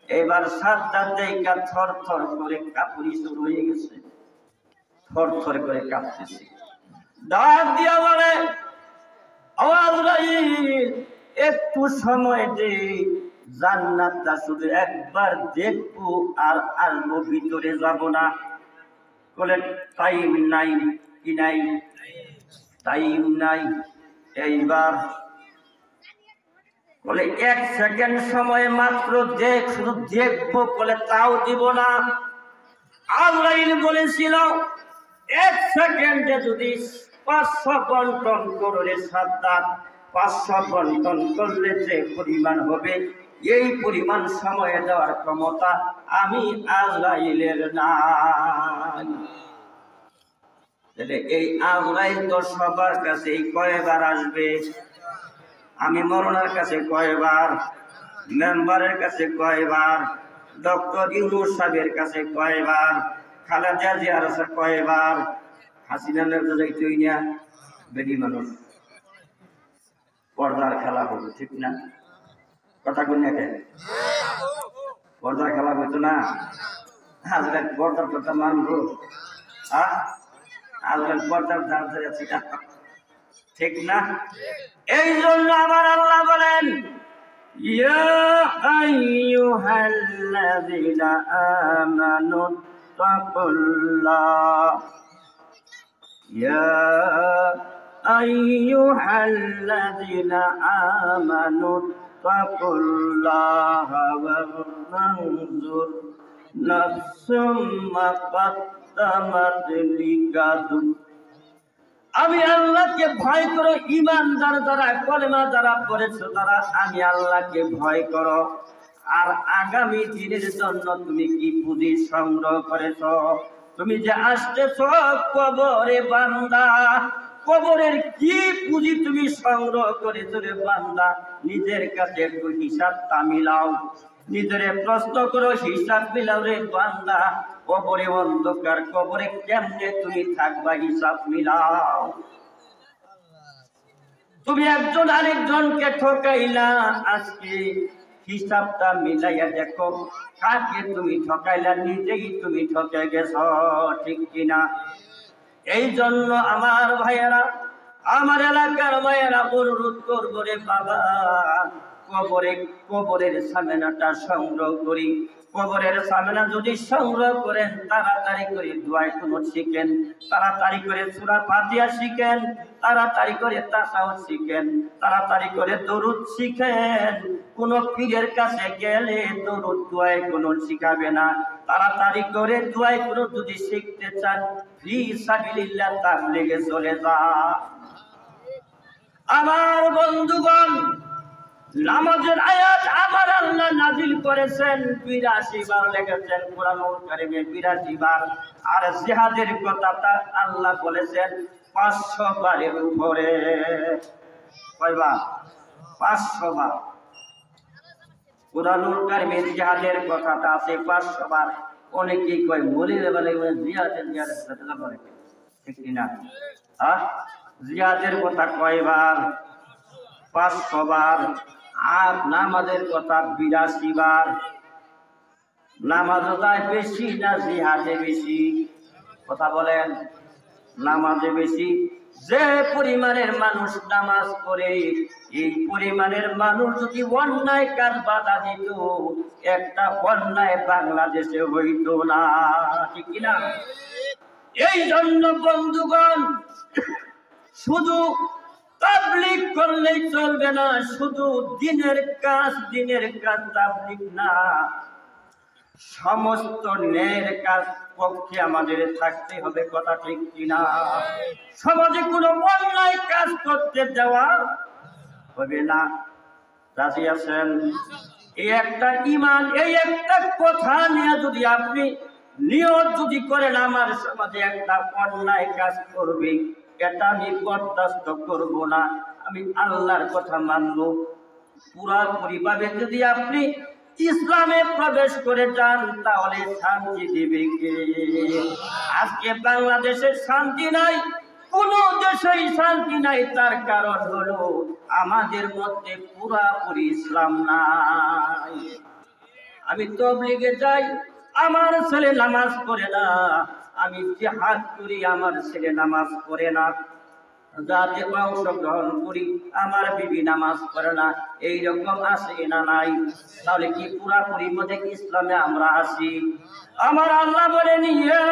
এবার সাদ্দাত দেখা থর থর করে কাঁপুনি শুরু হয়ে গেছে, থর থর করে কাঁপতেছে। ডাক দিয়া বলে, ও আজরাইল, একটু সময় দে, জান্নাতটা শুধু একবার দেখবো আর আসবো, ভিতরে যাব না। বলে টাইম নাই। কি নাই? টাইম নাই। এইবার বলে 1 সেকেন্ড সময় মাত্র দেখ, শুধু দেখবো, বলে তাও দিব না। আজরাইল বলেছিল 1 সেকেন্ডে যদি 500 বন্টন করে সাদ্দাত, 500 বন্টন করলে যে পরিমাণ হবে, এই পরিমাণ সময় দেওয়ার ক্ষমতা আমি আজরাইলের নাই। এই আজরাইল তো সবার কাছে কয়বার আসবে? আমি মরণের কাছে কয়বার, মেম্বারের কাছে কয়বার, ডক্টর ইউনূস সাহেবের কাছে কয়বার, খালেদা জিয়ার কাছে কয়বার, হাসিনা নেতা যাইতই না, বেডি মানুষ, পর্দার খেলা হতো। ঠিক না? কথা কোন কেন? পর্দার খেলা হইতো না? আজকাল পর্দার কথা মানবো? আজকাল পর্দার ধার ধরে আছে, ঠিক না? এই জন্য আমার আল্লাহ বলেন, ইয়া আইয়ুহাল্লাযীনা আমানু তাকুল্লাহ, ইয়া আইয়ুহাল্লাযীনা আমানু তাকুল্লাহ ওয়ানজুর নাফসুম মা কদ্দামাত লিগাদ। আমি আল্লাহকে ভয় করো, ঈমানদার যারা, কলেমা যারা পড়েছো তারা আমি আল্লাহকে ভয় করো। আর আগামী দিনের জন্য তুমি কি পুঁজি সংগ্রহ করেছো? তুমি যে আসতেছো কবরে বান্দা, কবরের কি পুঁজি তুমি সংগ্রহ করেছো রে বান্দা? নিজের কাছে একটু হিসাবটা মিলাও, নিজেরে প্রশ্ন করো, হিসাব মিলাও রে বান্দা। কবরে অন্ধকার, কবরে কেমনে তুমি থাকবা, হিসাব মিলাও। তুমি একজন আরেকজনকে ঠকাইলা, আজকে হিসাবটা মিলাইয়া দেখো কাকে তুমি ঠকাইলা, নিজেই তুমি ঠকে গেছ। ঠিক কিনা? এই জন্য আমার ভাইয়েরা, আমার এলাকার ভাইয়েরা, অনুরোধ করবো রে বাবা, কবরের সামেনাটা সংগ্রহ করি। কবরের সামেনা যদি সংগ্রহ করেন, তাড়াতাড়ি করে দোয়ায় কুনুত শিখেন, তাড়াতাড়ি করে সূরা ফাতিহা শিখেন, তাড়াতাড়ি করে তাশাহুদ শিখেন, তাড়াতাড়ি করে দরুদ শিখেন। কোন পীরের কাছে গেলে দরুদ দোয়ায় কুনুত শিখাবে না। তাড়াতাড়ি করে দোয়ায় কুনুত যদি শিখতে চান, ফি সাবিলিল্লাহ তাবলীগে চলে যান। আমার বন্ধুগণ, নামাজের আয়াত আমার আল্লাহ নাজিল করেছেন 82 বার, লিখেছেন কুরআনুল কারীমে 82 বার। আর জিহাদের কথাটা আল্লাহ বলেছেন 500 বারের উপরে। কয়বার? 500 বার। কুরআনুল কারীমে জিহাদের কথাটা আছে 500 বার। অনেকেই কয় মলিরে বলে জিহাদের কথা বলে, ঠিক কিনা? জিহাদের কথা কয়বার? 500 বার। আর নামাজের কথা 82 বার। নামাজে যায় বেশি না জিহাদে বেশি? কথা বলেন। নামাজে বেশি। যে পরিমাণের মানুষ নামাজ পড়ে, এই পরিমাণের মানুষ যদি অন্যায় কাজ বাধা দিত, একটা অন্যায় বাংলাদেশে হইতো না। ঠিক কিনা? এই জন্য বন্ধুগণ, শুধু তাবলীগ করলেই চলবে না, শুধু দিনের কাজ তাবলীগ না, সমস্ত ন্যায়ের কাজ পক্ষে আমাদের থাকতে হবে। কথা ঠিক কিনা? সমাজে কোনো অন্যায় কাজ করতে দেওয়া হবে না। রাজি আছেন? এই একটা ঈমান, এই একটা কথা নিয়ে যদি আপনি নিয়ত যদি করেন, আমার সমাজে একটা অন্যায় কাজ করবে, এটা আমি বরদাস্ত করব না, আমি আল্লাহর কথা মানব, পুরাপুরি ভাবে যদি আপনি ইসলামে প্রবেশ করে যান তাহলে শান্তি দিবে কে? আজকে বাংলাদেশের শান্তি নাই, কোন দেশেই শান্তি নাই। তার কারণ হলো আমাদের মধ্যে পুরাপুরি ইসলাম নাই। আমি তাবলীগে যাই, আমার ছেলে নামাজ পড়ে না। আমি জিহাদ করি, আমার ছেলে নামাজ পড়ে না। যাতে অংশগ্রহণ করি, আমার বিবি নামাজ পড়ে না। এইরকম আছে না নাই? তাহলে কি পুরাপুরি মধ্যে ইসলামে আমরা আছি? আমার আল্লাহ বলেন, ইয়া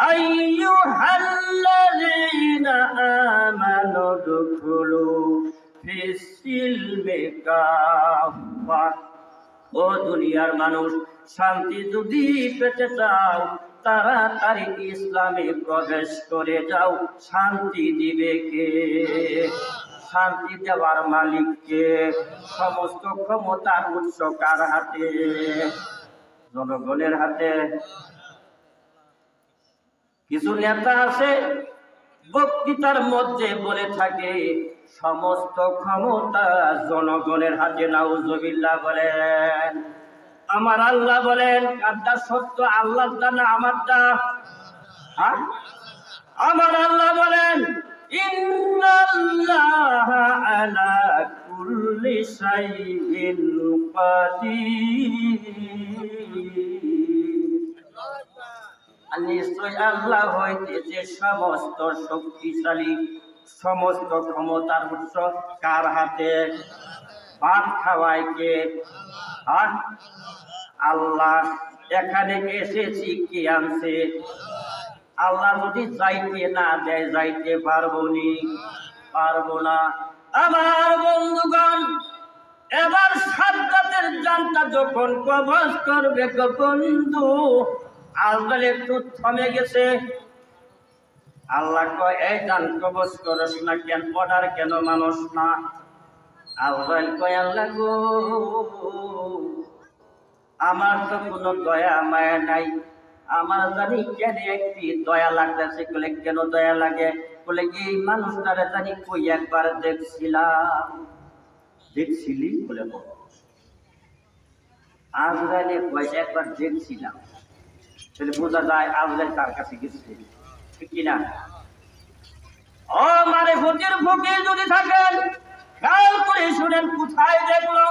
আইয়ুহাল্লাযীনা আমানু দুখুলু ফিস-সিলমি কাফা। ও দুনিয়ার মানুষ, শান্তি যদি পেতে চাও তাড়াতাড়ি ইসলামে প্রবেশ করে যাও। শান্তি দিবে কে? শান্তি দেওয়ার মালিক কে? সমস্ত ক্ষমতার উৎস কার হাতে? জনগণের হাতে। কিছু নেতা আছে বক্তৃতার মধ্যে বলে থাকে সমস্ত ক্ষমতা জনগণের হাতে। নাউজুবিল্লাহ বলেন। আমার আল্লাহ বলেন, কারটা সত্য, আল্লাহটা না আমারটা? আমার আল্লাহ বলেন, ইন্নাল্লাহা আলা কুল্লি শাইইন কাদির। নিশ্চয় আল্লাহ হইতেছে সমস্ত শক্তিশালী, সমস্ত ক্ষমতার উৎস কার হাতে? ভাত খাওয়ায় কে? আল্লাহ। এখানে এসেছি কে আনছে? আল্লাহ যদি যাইতে না দেয় যাইতে পারবো না। আমার বন্ধুগণ, এবার সাজ্জাতের জানটা যখন কবজ করবে গো বন্ধু, আজরাইল একটু থমে গেছে। আল্লাহ কয়, এই জান কবজ করস না কেন? অর্ডার কেন মানুষ না? আজরাইল কয়, আল্লাহ গো, আমার তো কোনো দয়া মায়া নাই। আমার জানি কেন একটি দয়া লাগতেছে। বলে কেন দয়া লাগে? বলে এই মানুষটারে জানি কই একবার দেখছিলাম। দেখছিলি? বলে আজরাইলে কয় একবার দেখছিলাম। তাহলে বোঝা যায় আজরাইল তার কাছে গেছে, ঠিক কিনা? ও মানে ফকির ফকির যদি থাকেন, খেয়াল করে শুনেন, কোথায় দেখলো?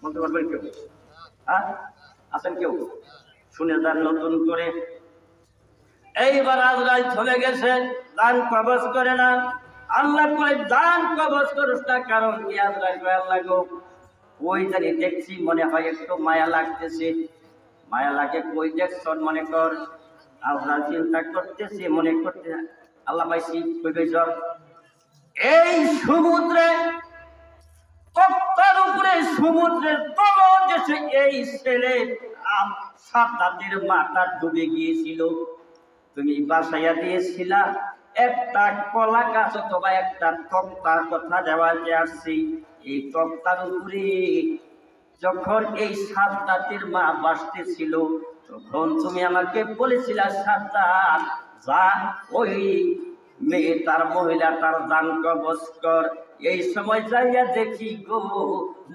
বলতে পারবেন কেউ? আছেন কেউ? শুনে যান নতুন করে। এইবার আজরাইল চলে গেছে, জান কবজ করে না। আল্লাহ কয়, জান কবজ করিস না। কারণ কি? আজরাইল কয়, আল্লাহ গো, ওই জানি দেখছি, মনে হয় একটু মায়া লাগতেছে। মায়া লাগে কই দেখছ মনে কর? আজরাইল চিন্তা করতেছে, মনে করতে, আল্লাহ পাইছি কই কই জ্বর। এই সমুদ্রে, তক্তার উপরে সমুদ্রের তলদেশে এই ছেলে সাজ্জাদের মাথা ডুবে গিয়েছিল। তুমি বাসাইয়া দিয়েছিলা একটা কলা গাছ অথবা একটা তক্তার কথা দেওয়াতে আসছি। এই তক্তার উপরে যখন এই সাজ্জাদের মা বাসতেছিল, তখন তুমি আমাকে বলেছিলা, সাজ্জাদ যা ওই মেয়ে তার মহিলাটার জান কবজ কর। এই সময় যাইয়া দেখি গো,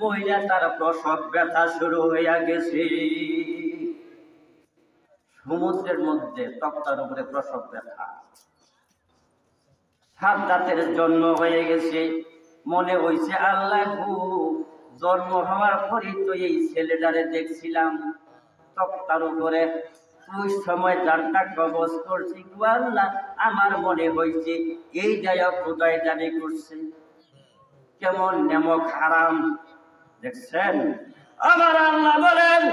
মহিলাটার প্রসব ব্যথা শুরু হইয়া গেছে। সমুদ্রের মধ্যে তক্তার উপরে প্রসব ব্যথা, সাজ্জাদের জন্ম হয়ে গেছে। মনে হইছে আল্লাহ গো, জন্ম হওয়ার পরই তো এই ছেলেটারে দেখছিলাম তক্তার উপরে। ওই সময় জানটা কবজ করছি গো আল্লাহ, আমার মনে হয়েছে এই জায়গা খোদাই জানি করছে। কেমন নেমক হারাম দেখছেন? আমার আল্লাহ বলেন,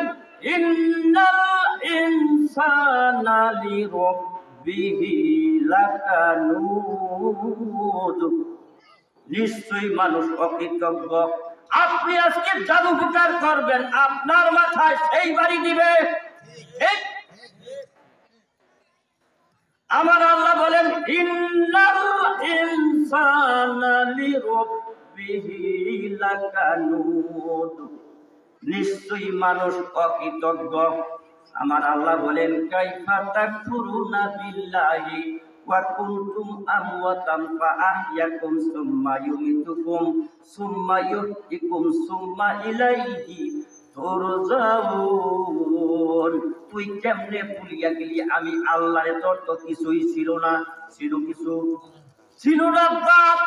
ইন্নাল ইনসানা লিরাব্বিহি লাকানুদ। নিশ্চয়ই মানুষ অকৃতজ্ঞ। আপনি আজকে জাদু প্রকার করবেন, আপনার মাথায় সেই বাড়ি দিবে। আমার আল্লাহ বলেন, ইন্নাল ইনসানা লিরাব্বিহি লাকানুদ। নিশ্চয়ই মানুষ অকৃতজ্ঞ। আমার আল্লাহ বলেন, কাইফা তাকফুরুনা বিল্লাহি ওয়া কুনতুম আমওয়াতান ফাআহইয়াকুম সুম্মা ইউমীতুকুম সুম্মা ইউহয়িকুম সুম্মা ইলাইহি তুরজাউন। তুই কেমনে ভুলিয়া গেলি আমি আল্লাহরে? তোর তো কিছুই ছিল না। ছিল কিছু? ছিল না দাঁত,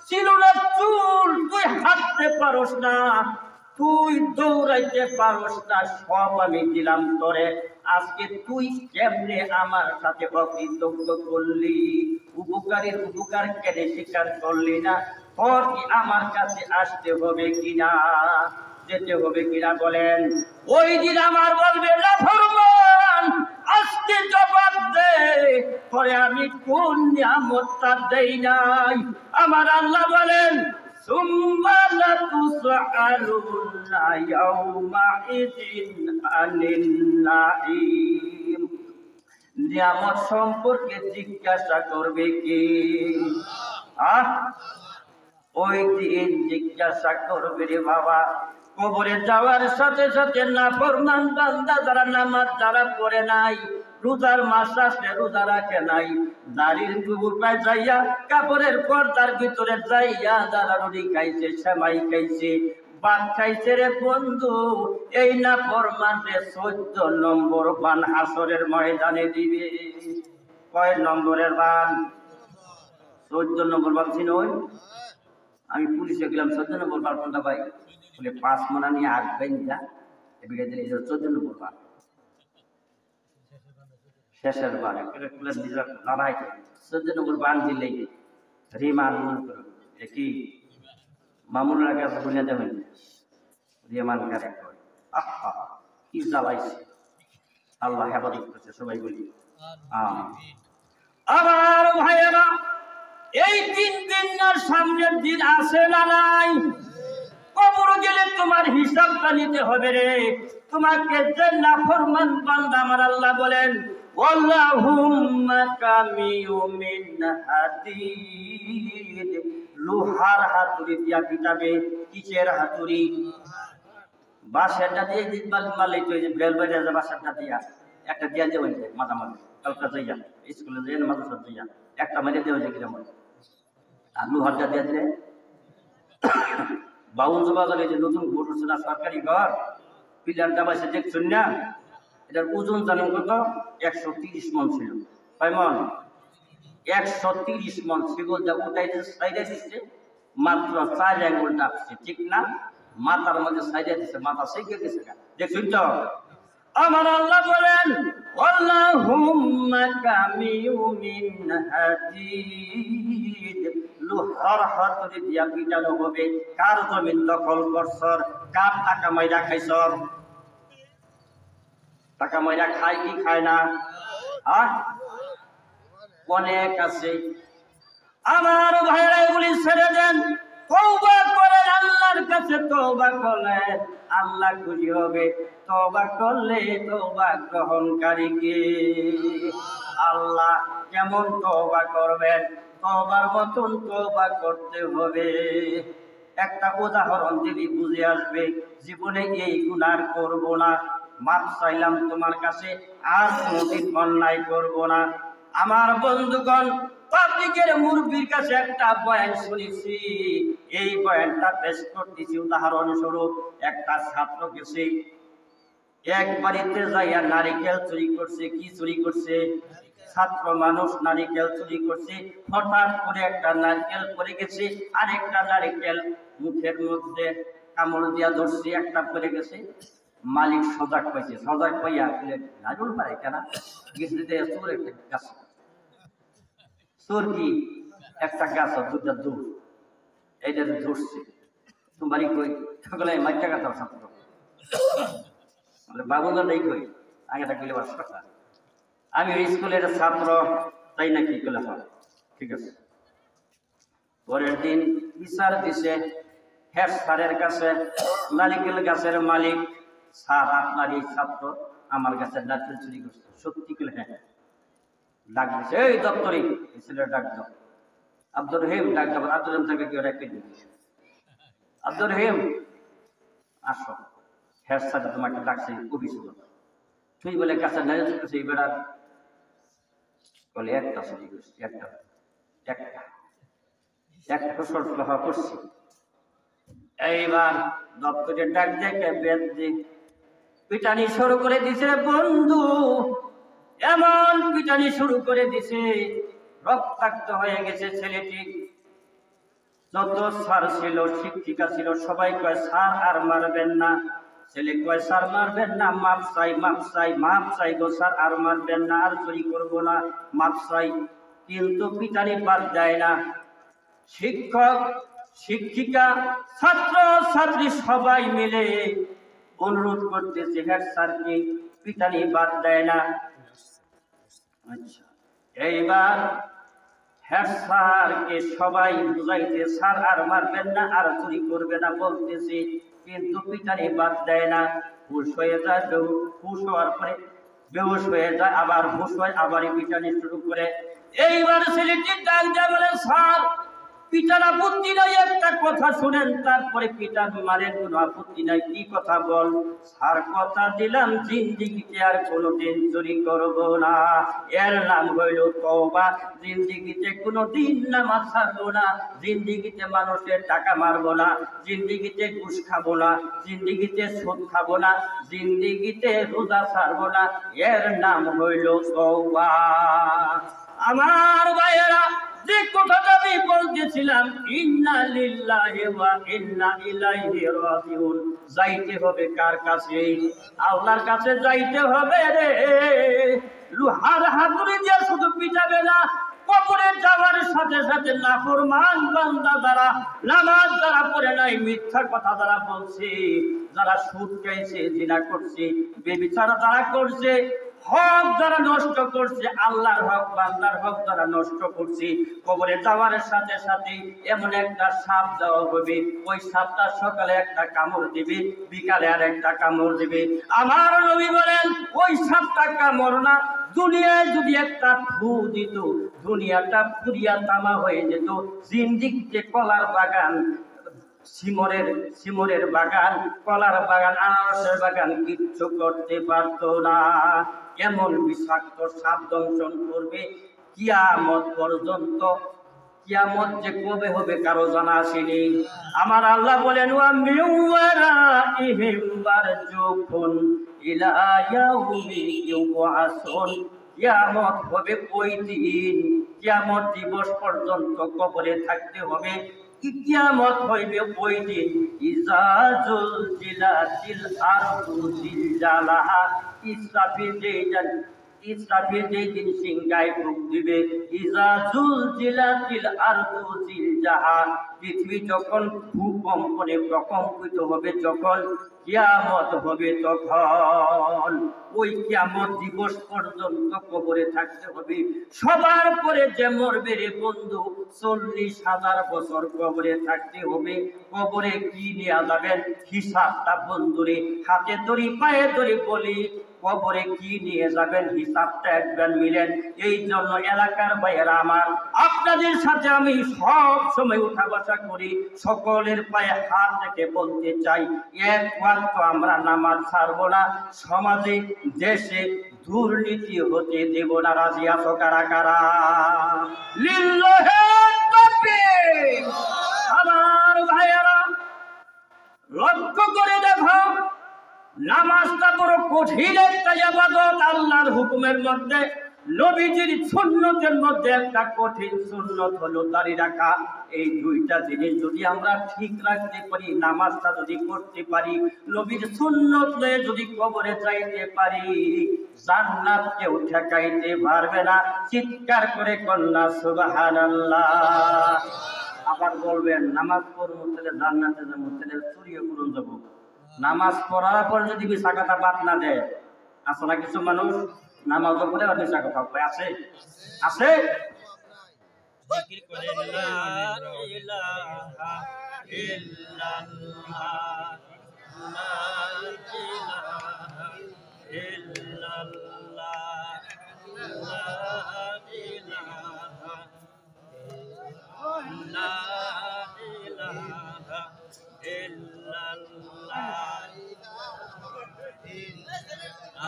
ছিল না চুল, তুই হাঁটতে পারস না, তুই দৌড়াইতে পারস না, সব আমি দিলাম তোরে। আজকে তুই কেমনে আমার সাথে অকৃতজ্ঞ করলি? উপকারের উপকার কেন স্বীকার করলি না? তোর কি আমার কাছে আসতে হবে কিনা, যেতে হবে কিনা বলেন? ওই দিন আমার বলবে নাফরমান, আজকে জবাব দে পরে আমি কোন নিয়ামতটা দেই নাই। আমার আল্লাহ বলেন সুম্মা লাতুসআলুনা ইয়াউমাইযিন আনিন নাঈম। নিয়ামত সম্পর্কে জিজ্ঞাসা করবে কে? ওই দিন জিজ্ঞাসা করবে রে বাবা। কবরে যাওয়ার সাথে সাথে নাফরমান বান্দা যারা নামাজ যারা পড়ে নাই, রোজার মাস আসলে রোজা রাখে নাই, দাড়ির গুবুপায় যাইয়া কাপড়ের পর্দার ভিতরে যাইয়া যারা রুটি খাইছে, সেমাই খাইছে, বান খাইছে রে বন্ধু, এই নাফরমানরে 14 নম্বর বান হাসরের ময়দানে দিবে। কয় নম্বরের বান? 14 নম্বর বান ছিল। আমি পুলিশে গেলাম 14 নম্বর বান কোনটা ভাই? বলে 5 মনা নিয়ে আসবেন যা এদিকে দিলে 14 নম্বর বান শেষের বান নিজের লড়াই 14 নম্বর বান দিলেই রিমান কি মামুনের কাছে বলে দেবেন রিমান কারে কয়। আহা কি জ্বালাইছে, আল্লাহ হেফাজত করছে। সবাই বলি আমার ভাইয়েরা, এই 3 দিনের সামনের দিন আসে না নাই? কবর গেলে তোমার হিসাবটা নিতে হবে রে। তোমাকে যে নাফরমান বান্দা আমার আল্লাহ বলেন ওয়াল্লাহুম্মা কামিউ মিন হাদিদ, লোহার হাতুড়ি দিয়া পিটাবে। কিসের হাতুড়ি? বাঁশেরটা দিয়ে জিতবাল মালিক ওই যে বেলবাড়ি আছে বাঁশেরটা দিয়া একটা দিয়া দেওয়া যায় মাঝামাঝি কালকা যাইয়া স্কুলে যাই না মাদ্রাসা যাইয়া একটা মেরে দেওয়া যায় কিরকম। আর লোহারটা দিয়া দিলে বাউন্স বাজারে যে নতুন ঘর উঠছে না সরকারি ঘর, পিলারটা বাসে দেখছেন না, এটার ওজন জানেন কত? 130 মন ছিল। কয় মন? 130 মন। সেগুলো যা উঠাই সাইডে দিচ্ছে মাত্র 4 আঙ্গুল ডাকছে, ঠিক না? মাথার মধ্যে সাইডে দিচ্ছে, মাথা সেঁকে গেছে। দেখছেন তো? আমার আল্লাহ বলেন আল্লাহুম্মা কামিউ মিন হাদিদ, লোহার হাতুড়ি দিয়া পিটানো হবে। কার জমিন দখল করছর? কার টাকা মাইরা খাইছর? টাকা মাইরা খায় কি খায় না? অনেক আছে। আমার ভাইরা এগুলি ছেড়ে দেন, তওবা করেন, আল্লাহর কাছে তওবা করলেন, আল্লাহ খুশি হবে। তওবা করলে তওবা গ্রহণকারী কে? আল্লাহ। কেমন তওবা করবেন? তওবার মতন তওবা করতে হবে। একটা উদাহরণ দিলে বুঝে আসবে। জীবনে এই গুনাহ করব না, মাফ চাইলাম তোমার কাছে, আর কোনদিন অন্যায় করব না। আমার বন্ধুগণ, পাবলিকের মুরব্বির কাছে একটা বয়ান শুনেছি, এই বয়ানটা পেশ করতেছি উদাহরণস্বরূপ। একটা ছাত্র গেছে এক বাড়িতে যাইয়া নারিকেল চুরি করছে। কি চুরি করছে? ছাত্র মানুষ নারিকেল চুরি করছে। হঠাৎ করে একটা নারকেল পড়ে গেছে, আর একটা নারিকেল মুখের মধ্যে কামড় দিয়া ধরছে, একটা পড়ে গেছে। মালিক সজাগ পাইছে, সজাগ পাইয়া নাজুল পারে কেনা গেছে চোর একটা গাছ। চোর কি? একটা গাছ, দুটা দূর, এইটা ধরছে। তোমারই কই সকলে মাইটা গাছ ছাত্র বাবুদা নেই কই আগেটা কইলে বাস কথা। আমি ওই স্কুলের ছাত্র, তাই নাকি কইলে হয়, ঠিক আছে। পরের দিন বিচার দিছে হেড স্যারের কাছে, নারিকেল গাছের মালিক, স্যার আপনার এই ছাত্র আমার গাছের নারকেল চুরি করছে। সত্যি কইলে হ্যাঁ। ডাক দিছে, এই দপ্তরে ছেলের ডাক দাও। আব্দুর রহিম ডাক দাও। আব্দুর রহিম তাকে কেউ রেখে দিন। আব্দুর রহিম আসো, হেড স্যার তোমাকে ডাকছে অফিস। তুই বলে গাছের নারকেল চুরি করছে, এই বেড়ার বলে একটা চুরি করছি, একটা একটা একটা সরফরাহ করছি। এইবার দপ্তরের ডাক দেখে বেদ দিয়ে পিটানি শুরু করে দিছে বন্ধু, এমন পিটানি শুরু করে দিছে, রক্তাক্ত হয়ে গেছে ছেলেটি। যত স্যার ছিল, শিক্ষিকা ছিল, সবাই কয় স্যার আর মারবেন না। ছেলে কয় স্যার মারবেন না, মাপ চাই, মাপ চাই, মাপ চাই গো স্যার, আর মারবেন না, আর চুরি করবো না, মাপ চাই। কিন্তু পিটানি বাদ দেয় না। শিক্ষক, শিক্ষিকা, ছাত্র ছাত্রী সবাই মিলে অনুরোধ করতেছে হেড স্যারকে, পিটানি বাদ দেয় না। আচ্ছা, এইবার হেড স্যারকে সবাই বুঝাইতে, স্যার আর মারবেন না, আর চুরি করবে না বলতেছে, কিন্তু পিটানি বাদ দেয় না। হুশ হয়ে যায়, হুশ হওয়ার পরে বেহুশ হয়ে যায়, আবার হুশ হয়, আবারই পিটানি শুরু করে। এইবার ছেলেটি ডাক দেয়, বলে স্যার পিটার আপত্তি নাই, একটা কথা শুনেন, তারপরে পিটার মারের কোনো আপত্তি নাই। কি কথা বল? স্যার কথা দিলাম জিন্দিগিতে আর কোনোদিন চুরি করব না, এর নাম হইল তওবা। জিন্দিগিতে কোনোদিন নামাজ ছাড়বো না, জিন্দিগিতে মানুষের টাকা মারবো না, জিন্দিগিতে ঘুষ খাবো না, জিন্দিগিতে সুদ খাবো না, জিন্দিগিতে রোজা ছাড়বো না, এর নাম হইল তওবা। আমার ভাইয়েরা, যে কথাটা আমি বলতেছিলাম, ইন্না লিল্লাহি ওয়া ইন্না ইলাইহি রাজিউন, যাইতে হবে কার কাছে? আল্লাহর কাছে যাইতে হবে রে। লোহার হাতুড়ি দিয়ে শুধু পিটাবে না, কবরে যাওয়ার সাথে সাথে নাফরমান বান্দা যারা নামাজ যারা পড়ে নাই, মিথ্যা কথা যারা বলছে, যারা সুদ খাইছে, জিনা করছে, ব্যভিচার যারা করছে, হক যারা নষ্ট করছে, আল্লাহর হক বান্দার হক যারা নষ্ট করছে, কবরে যাওয়ার সাথে সাথে এমন একটা সাপ দেওয়া হবে, ওই সাপটা সকালে একটা কামড় দিবে, বিকালে আর একটা কামড় দিবে। আমার নবী বলেন, ওই সাপটা কামড় না, দুনিয়ায় যদি একটা ফু দিত, দুনিয়াটা পুরিয়া তামা হয়ে যেত। জিন্দিগিতে কলার বাগান, সিমরের বাগান, কলার বাগান, আনারসের বাগান কিচ্ছু করতে পারতো না। এমন বিষাক্ত সাপ দংশন করবে কিয়ামত পর্যন্ত। কিয়ামত যে কবে হবে কারো জানা আসেনি। আমার আল্লাহ বলেন, ওয়া মিন ওয়ারাইহিম বারযুকুন ইলা ইয়াউমি ইউবআসুন, কিয়ামত হবে ওই দিন, কিয়ামত দিবস পর্যন্ত কবরে থাকতে হবে। কিয়ামত হইবে ওই দিন, ইজা জুলজিলাতিল আরদু জিলজালাহা, ইসরাফিল যেই দিন সিংহায় ফুঁক দিবে, ইজা জুলজিলাতিল আরদু জিলজাহা, পৃথিবী যখন ভূকম্পনে প্রকম্পিত হবে, যখন কিয়ামত হবে, তখন ওই কিয়ামত দিবস পর্যন্ত কবরে থাকতে হবে। সবার পরে যে মরবে রে বন্ধু, 40,000 বছর কবরে থাকতে হবে। কবরে কি নিয়ে যাবেন হিসাবটা বন্ধুরে, হাতে ধরি পায়ে ধরি বলি, কবরে কি নিয়ে যাবেন হিসাবটা একবার মিলেন। এই জন্য এলাকার ভাইয়েরা আমার, আপনাদের সাথে আমি সব সময় উঠা বসা করি, সকলের পায়ে হাত রেখে বলতে চাই, একমাত্র আমরা নামাজ ছাড়বো না, সমাজে দেশে দুর্নীতি হতে দেব না। রাজি আছো কারা কারা? লিল্লাহি তাকবীর। আমার ভাইয়েরা, লক্ষ্য করে দেখো, নামাজটা বড় কঠিন একটা ইবাদত। আল্লাহর হুকুমের মধ্যে, নবীজির সুন্নতের মধ্যে একটা কঠিন সুন্নত হলো দাড়ি রাখা। এই দুইটা জিনিস যদি আমরা ঠিক রাখতে পারি, নামাজটা যদি করতে পারি, নবীর সুন্নত নিয়ে যদি কবরে যাইতে পারি, জান্নাত কেউ ঠেকাইতে পারবে না। চিৎকার করে কন্যা সুবহানাল্লাহ। আবার বলবেন, নামাজ পড়বো তাহলে জান্নাতে যাবো, তাহলে চুরিও করুন যাবো। নামাজ পড়ার পর যদি মিশা কথা বাদ না দেয়, আছে না কিছু মানুষ নামাজও পড়ে আর মিশা কথা বলে, আছে আছে।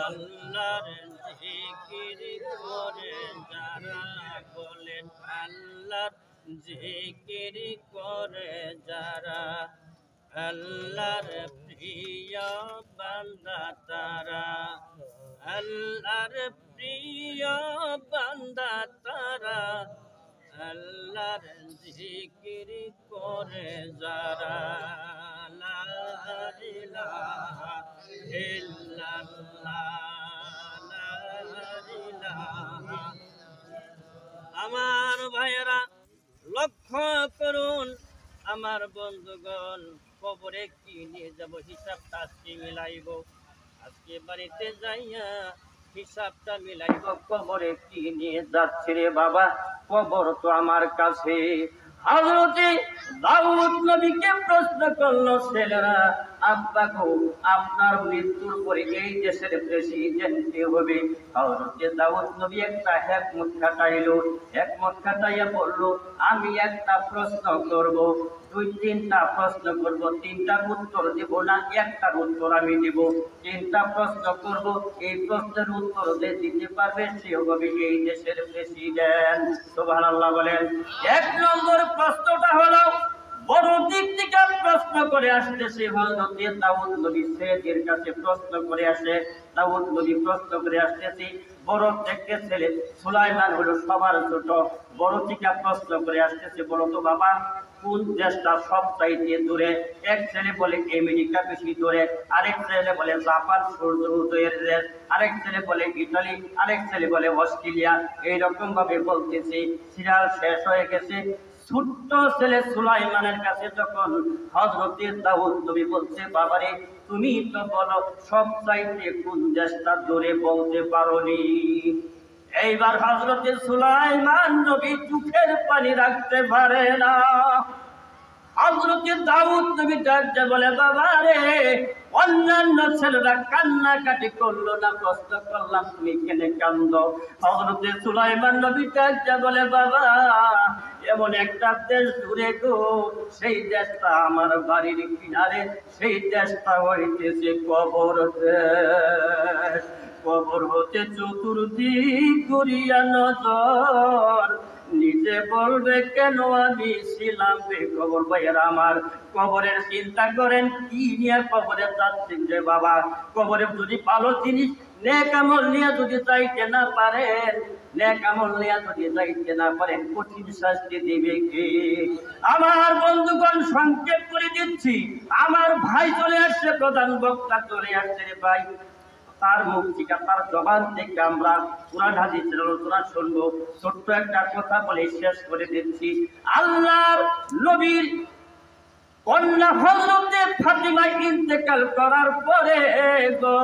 আল্লাহর জিকির করে যারা জিকির করে যারা, আল্লাহর প্রিয় বান্দা তারা, আল্লাহর প্রিয় বান্দা তারা, আল্লাহর জিকির করে যারা। লা ইলাহা ইল্লাল্লাহ, লা ইলাহা। আমার ভাইয়েরা লক্ষ্য করুন, আমার বন্ধুগণ, কবরে কি নিয়ে যাব হিসাবটা আজকে মিলাইব, আজকে বাড়িতে যাইয়া হিসাবটা মিলাইব। কবরে কি নিয়ে যাচ্ছে রে বাবা, কবর তো আমার কাছে। হযরতে দাউদ নবীকে প্রশ্ন করলো ছেলেরা, আব্বা গো, আপনার মৃত্যুর পরে এই দেশের প্রেসিডেন্ট কে হবে? হযরতে দাউদ নবী একটা হিকমত খাটাইলো, হিকমত খাটাইয়া বললো, আমি একটা প্রশ্ন করব, দুই তিনটা প্রশ্ন করব, তিনটার উত্তর দেব না, একটার উত্তর আমি দেব। তিনটা প্রশ্ন করব, এই প্রশ্নের উত্তর যে দিতে পারবে সে হবে এই দেশের প্রেসিডেন্ট। সুবহানাল্লাহ বলেন। এক নম্বর প্রশ্নটা হলো, বড় দিক থেকে প্রশ্ন করে আসতেছে হযরতে দাউদ নবী ছেলেদের কাছে প্রশ্ন করে আসে। দাউদ নবী প্রশ্ন করে আসতেছে, বড় থেকে ছেলে সুলাইমান হলো সবার ছোট, বড় থেকে প্রশ্ন করে আসতেছে, বলো তো বাবা, কোন দেশটা সবচাইতে দূরে? এক ছেলে বলে আমেরিকা বেশি দূরে, আরেক ছেলে বলে জাপান সূর্য উদয়ের দেশ, আরেক ছেলে বলে ইতালি, আরেক ছেলে বলে অস্ট্রেলিয়া। এইরকম ভাবে বলতেছে, সিরিয়াল শেষ হয়ে গেছে। ছোট্ট ছেলে সুলাইমানের কাছে যখন হযরতে দাউদ নবী বলছে, বাবারে তুমি তো বলো সবচাইতে কোন দেশটা দূরে, বলতে পারোনি। এইবার হযরতে সুলাইমান নবী চোখের পানি রাখতে পারে না। হযরতে দাউদ নবী ডাকতে বলে, বাবা রে, অন্যান্য ছেলেরা কান্নাকাটি করলো না, প্রশ্ন করলাম তুমি কেন কান্দো? হযরতে সুলাইমান নবী ডাকতে বলে, বাবা, এমন একটা দেশ দূরে গো, সেই দেশটা আমার বাড়ির কিনারে, সেই দেশটা হইতেছে কবর দেশ। কবর হতে চতুর্দিক ঘুরিয়া নজর, নিজে বলবে কেন আমি ছিলাম বেখবর। ভাইয়েরা আমার, কবরের চিন্তা করেন, কি নিয়ে কবরে যাচ্ছেন রে বাবা? কবরে যদি ভালো জিনিস নেক আমল নিয়ে যদি যাইতে না পারেন, নেক আমল নিয়ে যদি যাইতে না পারেন, কঠিন শাস্তি দিবে কে? আমার বন্ধুগণ, সংক্ষেপ করে দিচ্ছি, আমার ভাই চলে আসছে, প্রধান বক্তা চলে আসছে রে ভাই। তার মুখ থেকে, তার জবান থেকে আমরা কোরআন হাদিসের আলোচনা শুনবো। ছোট্ট একটা কথা বলে শেষ করে দিচ্ছি। আল্লাহর নবীর কন্যা হযরতে ফাতিমা ইন্তেকাল করার পরে গো,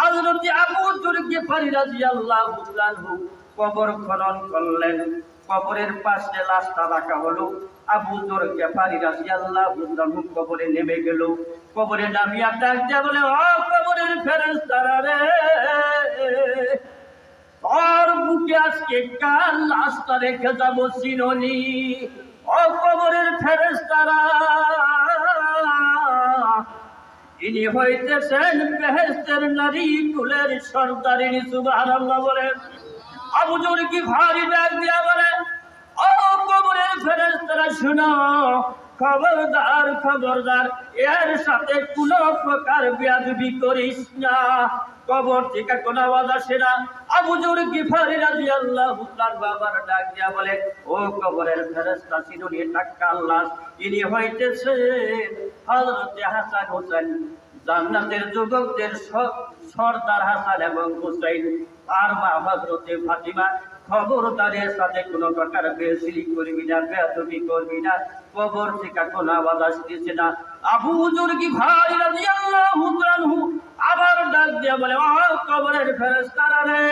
হযরতে আবু যর গিফারী রাদিয়াল্লাহু আনহু কবর খনন করলেন। কবরের পাশে লাশটা রাখা হলো। আবু যর গিফারী রাদিয়াল্লাহু আনহু কবরে নেমে গেল। কবরে নামিয়া ডাক দিয়ে বলে, ও কবরের ফেরেশতারা রে, তোর বুকে আজকে কাল লাশটা রেখে যাবো, চিননি? ও কবরের ফেরেশতারা, ইনি হইতেছেন বেহেশতের নারী কুলের সর্দারিনী। সুবহানাল্লাহ বলেন। আবু যর গিফারী ডাক দিয়া বলে, ও কবরের ফেরেশতারা শুনো, খবরদার খবরদার, এর সাথে কোনো প্রকার বেয়াদবি করিস না। কবর থেকে কোনো আওয়াজ আসে না। আবু যর গিফারী রাদিয়াল্লাহু তাআলা বাবার ডাক দিয়া বলে, ও কবরের ফেরেশতা, চিনুনি টাক্কা আল্লাহ, ইনি হইতেছেন হযরতে হাসান হোসেন, জান্নাতের যুবকদের সর্দার হাসান এবং হুসাইন, আর মা হযরতে ফাতিমা। খবরদারের সাথে কোনো প্রকার বেশিলি করবি না, বেয়াদবি করবি না। কবর থেকে কোনো আওয়াজ আসতেছে না। আবু যর গিফারী রাদিয়াল্লাহু আনহু আবার ডাক দিয়ে বলে, ও কবরের ফেরেশতারা রে,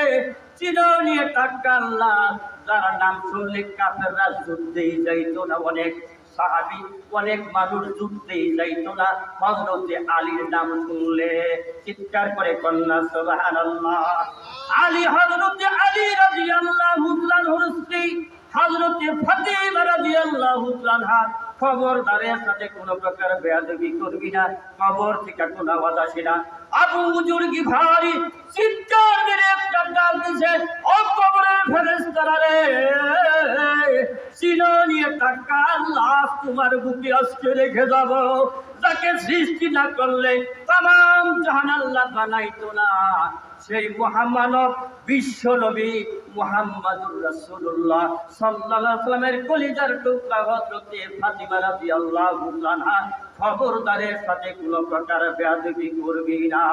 চিননি টাক্কা আল্লাহ, যার নাম শুনলে কাফেররা যুদ্ধেই যাইতো না। অনেক সাহাবী, অনেক মানুষ যুদ্ধেই যাইতো না হযরতে আলীর নাম শুনলে। চিৎকার করে কন্যা সুবহানাল্লাহ। আলী, হযরতে আলী রাদিয়াল্লাহু আনহুর স্ত্রী হযরতে ফাতিমা রাদিয়াল্লাহু আনহা। খবরদারের সাথে কোনো প্রকার বেয়াদবি করবি না। কবর থেকে কোনো আওয়াজ আসে না। আবু যর গিফারী চিৎকার দিলে একটা ডাক দিছে, ও কবরের ফেরেশতারা রে, চিনো নিয়ে টাকা লাশ তোমার বুকে আজকে রেখে যাব। যাকে সৃষ্টি না করলে তামাম জাহান আল্লাহ বানাইতো না, সেই মহামানব বিশ্ব নবী মুহাম্মদুর রাসূলুল্লাহ সাল্লাল্লাহু আলাইহি ওয়াসাল্লামের কলিজার টুকরা হযরতে ফাতিমা রাদিয়াল্লাহু আনহা, খবরদারের সাথে কোনো প্রকার বেয়াদবি করবি না।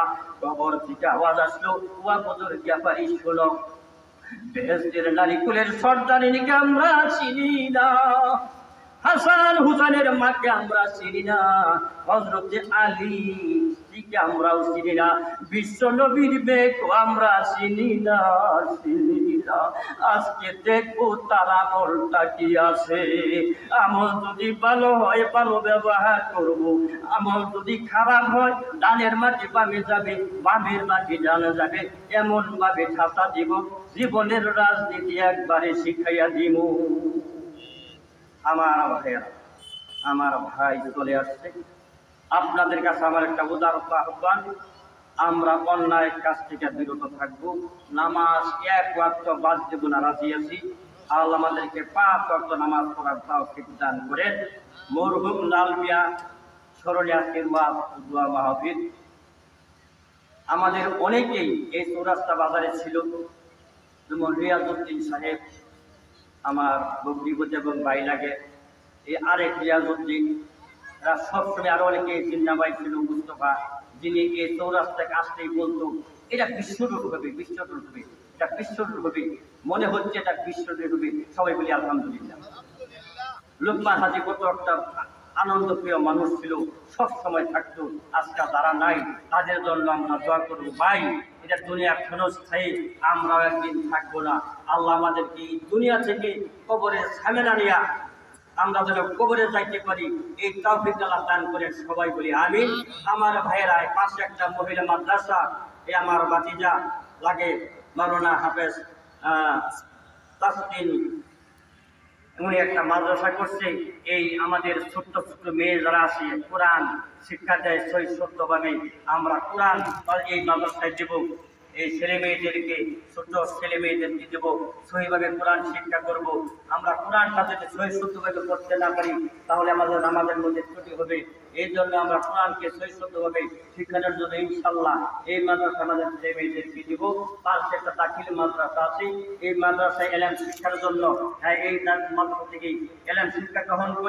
কবর থেকে আওয়াজ আসলো, ওয়া বদর জাফারি শোনো, বেহেশতের নারীকুলের সর্দারিনীকে আমরা চিনি না, হাসান হুসাইনের মাকে আমরা চিনি না, হযরতে আলী কে আমরাও চিনি না, বিশ্ব নবীর মেয়েকে আমরা চিনি না, চিনি না। আজকে দেখবো তার আমলটা কি আছে। আমল যদি ভালো হয় ভালো ব্যবহার করব, আমল যদি খারাপ হয় ডানের মাটি বামে যাবে, বামের মাটি ডানে যাবে, এমন ভাবে ঠাসা দিব, জীবনের রাজনীতি একবারে শিখাইয়া দিব। আমার ভাইয়েরা, আমার ভাই চলে আসছে, আপনাদের কাছে আমার একটা উদারতা আহ্বান, আমরা অন্যায় কাজ থেকে বিরত থাকবো। নামাজ এক ওয়াক্ত বাদ দেব না, রাজি আছি। আল্লাহ আমাদেরকে 5 ওয়াক্ত নামাজ পড়ার তৌফিক দান করেন। মরহুম লাল মিয়া স্মরণে আজকের ওয়াজ দোয়া মাহফিল। আমাদের অনেকেই এই চৌরাস্তা বাজারে ছিল, যেমন রিয়াজউদ্দিন সাহেব, আমার বকরিবত এবং ভাই লাগে, এই আরেক রিয়াজউদ্দিন, এরা সবসময় আরো অনেকে জিন্নাবাই ছিল, মুস্তফা, যিনি এই চৌরাস্তাকে আসতেই বলতো এটা বিশ্বরূপ হবে, বিশ্বরূপ হবে, এটা বিশ্বরূপ হবে, মনে হচ্ছে এটা বিশ্বরূপ হবে। সবাই বলি আলহামদুলিল্লাহ। লোকমান হাজি কত একটা আনন্দপ্রিয় মানুষ ছিল, সব সময় থাকতো। আজকে যারা নাই তাদের জন্য আমরা দোয়া করবো। ভাই, এটা দুনিয়া ক্ষণস্থায়ী, আমরাও একদিন থাকবো না। আল্লাহ আমাদেরকে এই দুনিয়া থেকে কবরের ঝামেলা নিয়া আমরা যেন কবরে যাইতে পারি, এই তৌফিক আল্লাহ দান করেন। সবাই বলি আমিন। আমার ভাইয়েরা, পাশে একটা মহিলা মাদ্রাসা, এই আমার ভাতিজা লাগে মাওলানা হাফেজ তাসকিন, উনি একটা মাদ্রাসা করছে। এই আমাদের ছোট্ট ছোট্ট মেয়ে যারা আছে, কোরআন শিক্ষা দেয় সহি সত্যভাবে, আমরা কোরআন এই মাদ্রাসায় দেব। এই ছেলে মেয়েদেরকে, ছোট ছেলে মেয়েদেরকে দেব, সহিভাবে কোরআন শিক্ষা করব। আমরা কোরআনটা যদি সহি শুদ্ধভাবে করতে না পারি তাহলে আমাদের নামাজের মধ্যে ত্রুটি হবে। এই জন্য আমরা কোরআনকে সহি শুদ্ধভাবে শিক্ষানোর জন্য ইনশাল্লাহ এই মাদ্রাসা আমাদের ছেলে মেয়েদেরকে দেব। পাশে একটা দাখিল মাদ্রাসা আছে, এই মাদ্রাসায় এলএম শিক্ষার জন্য এই মাদ্রাসা থেকেই এলএম শিক্ষা গ্রহণ করে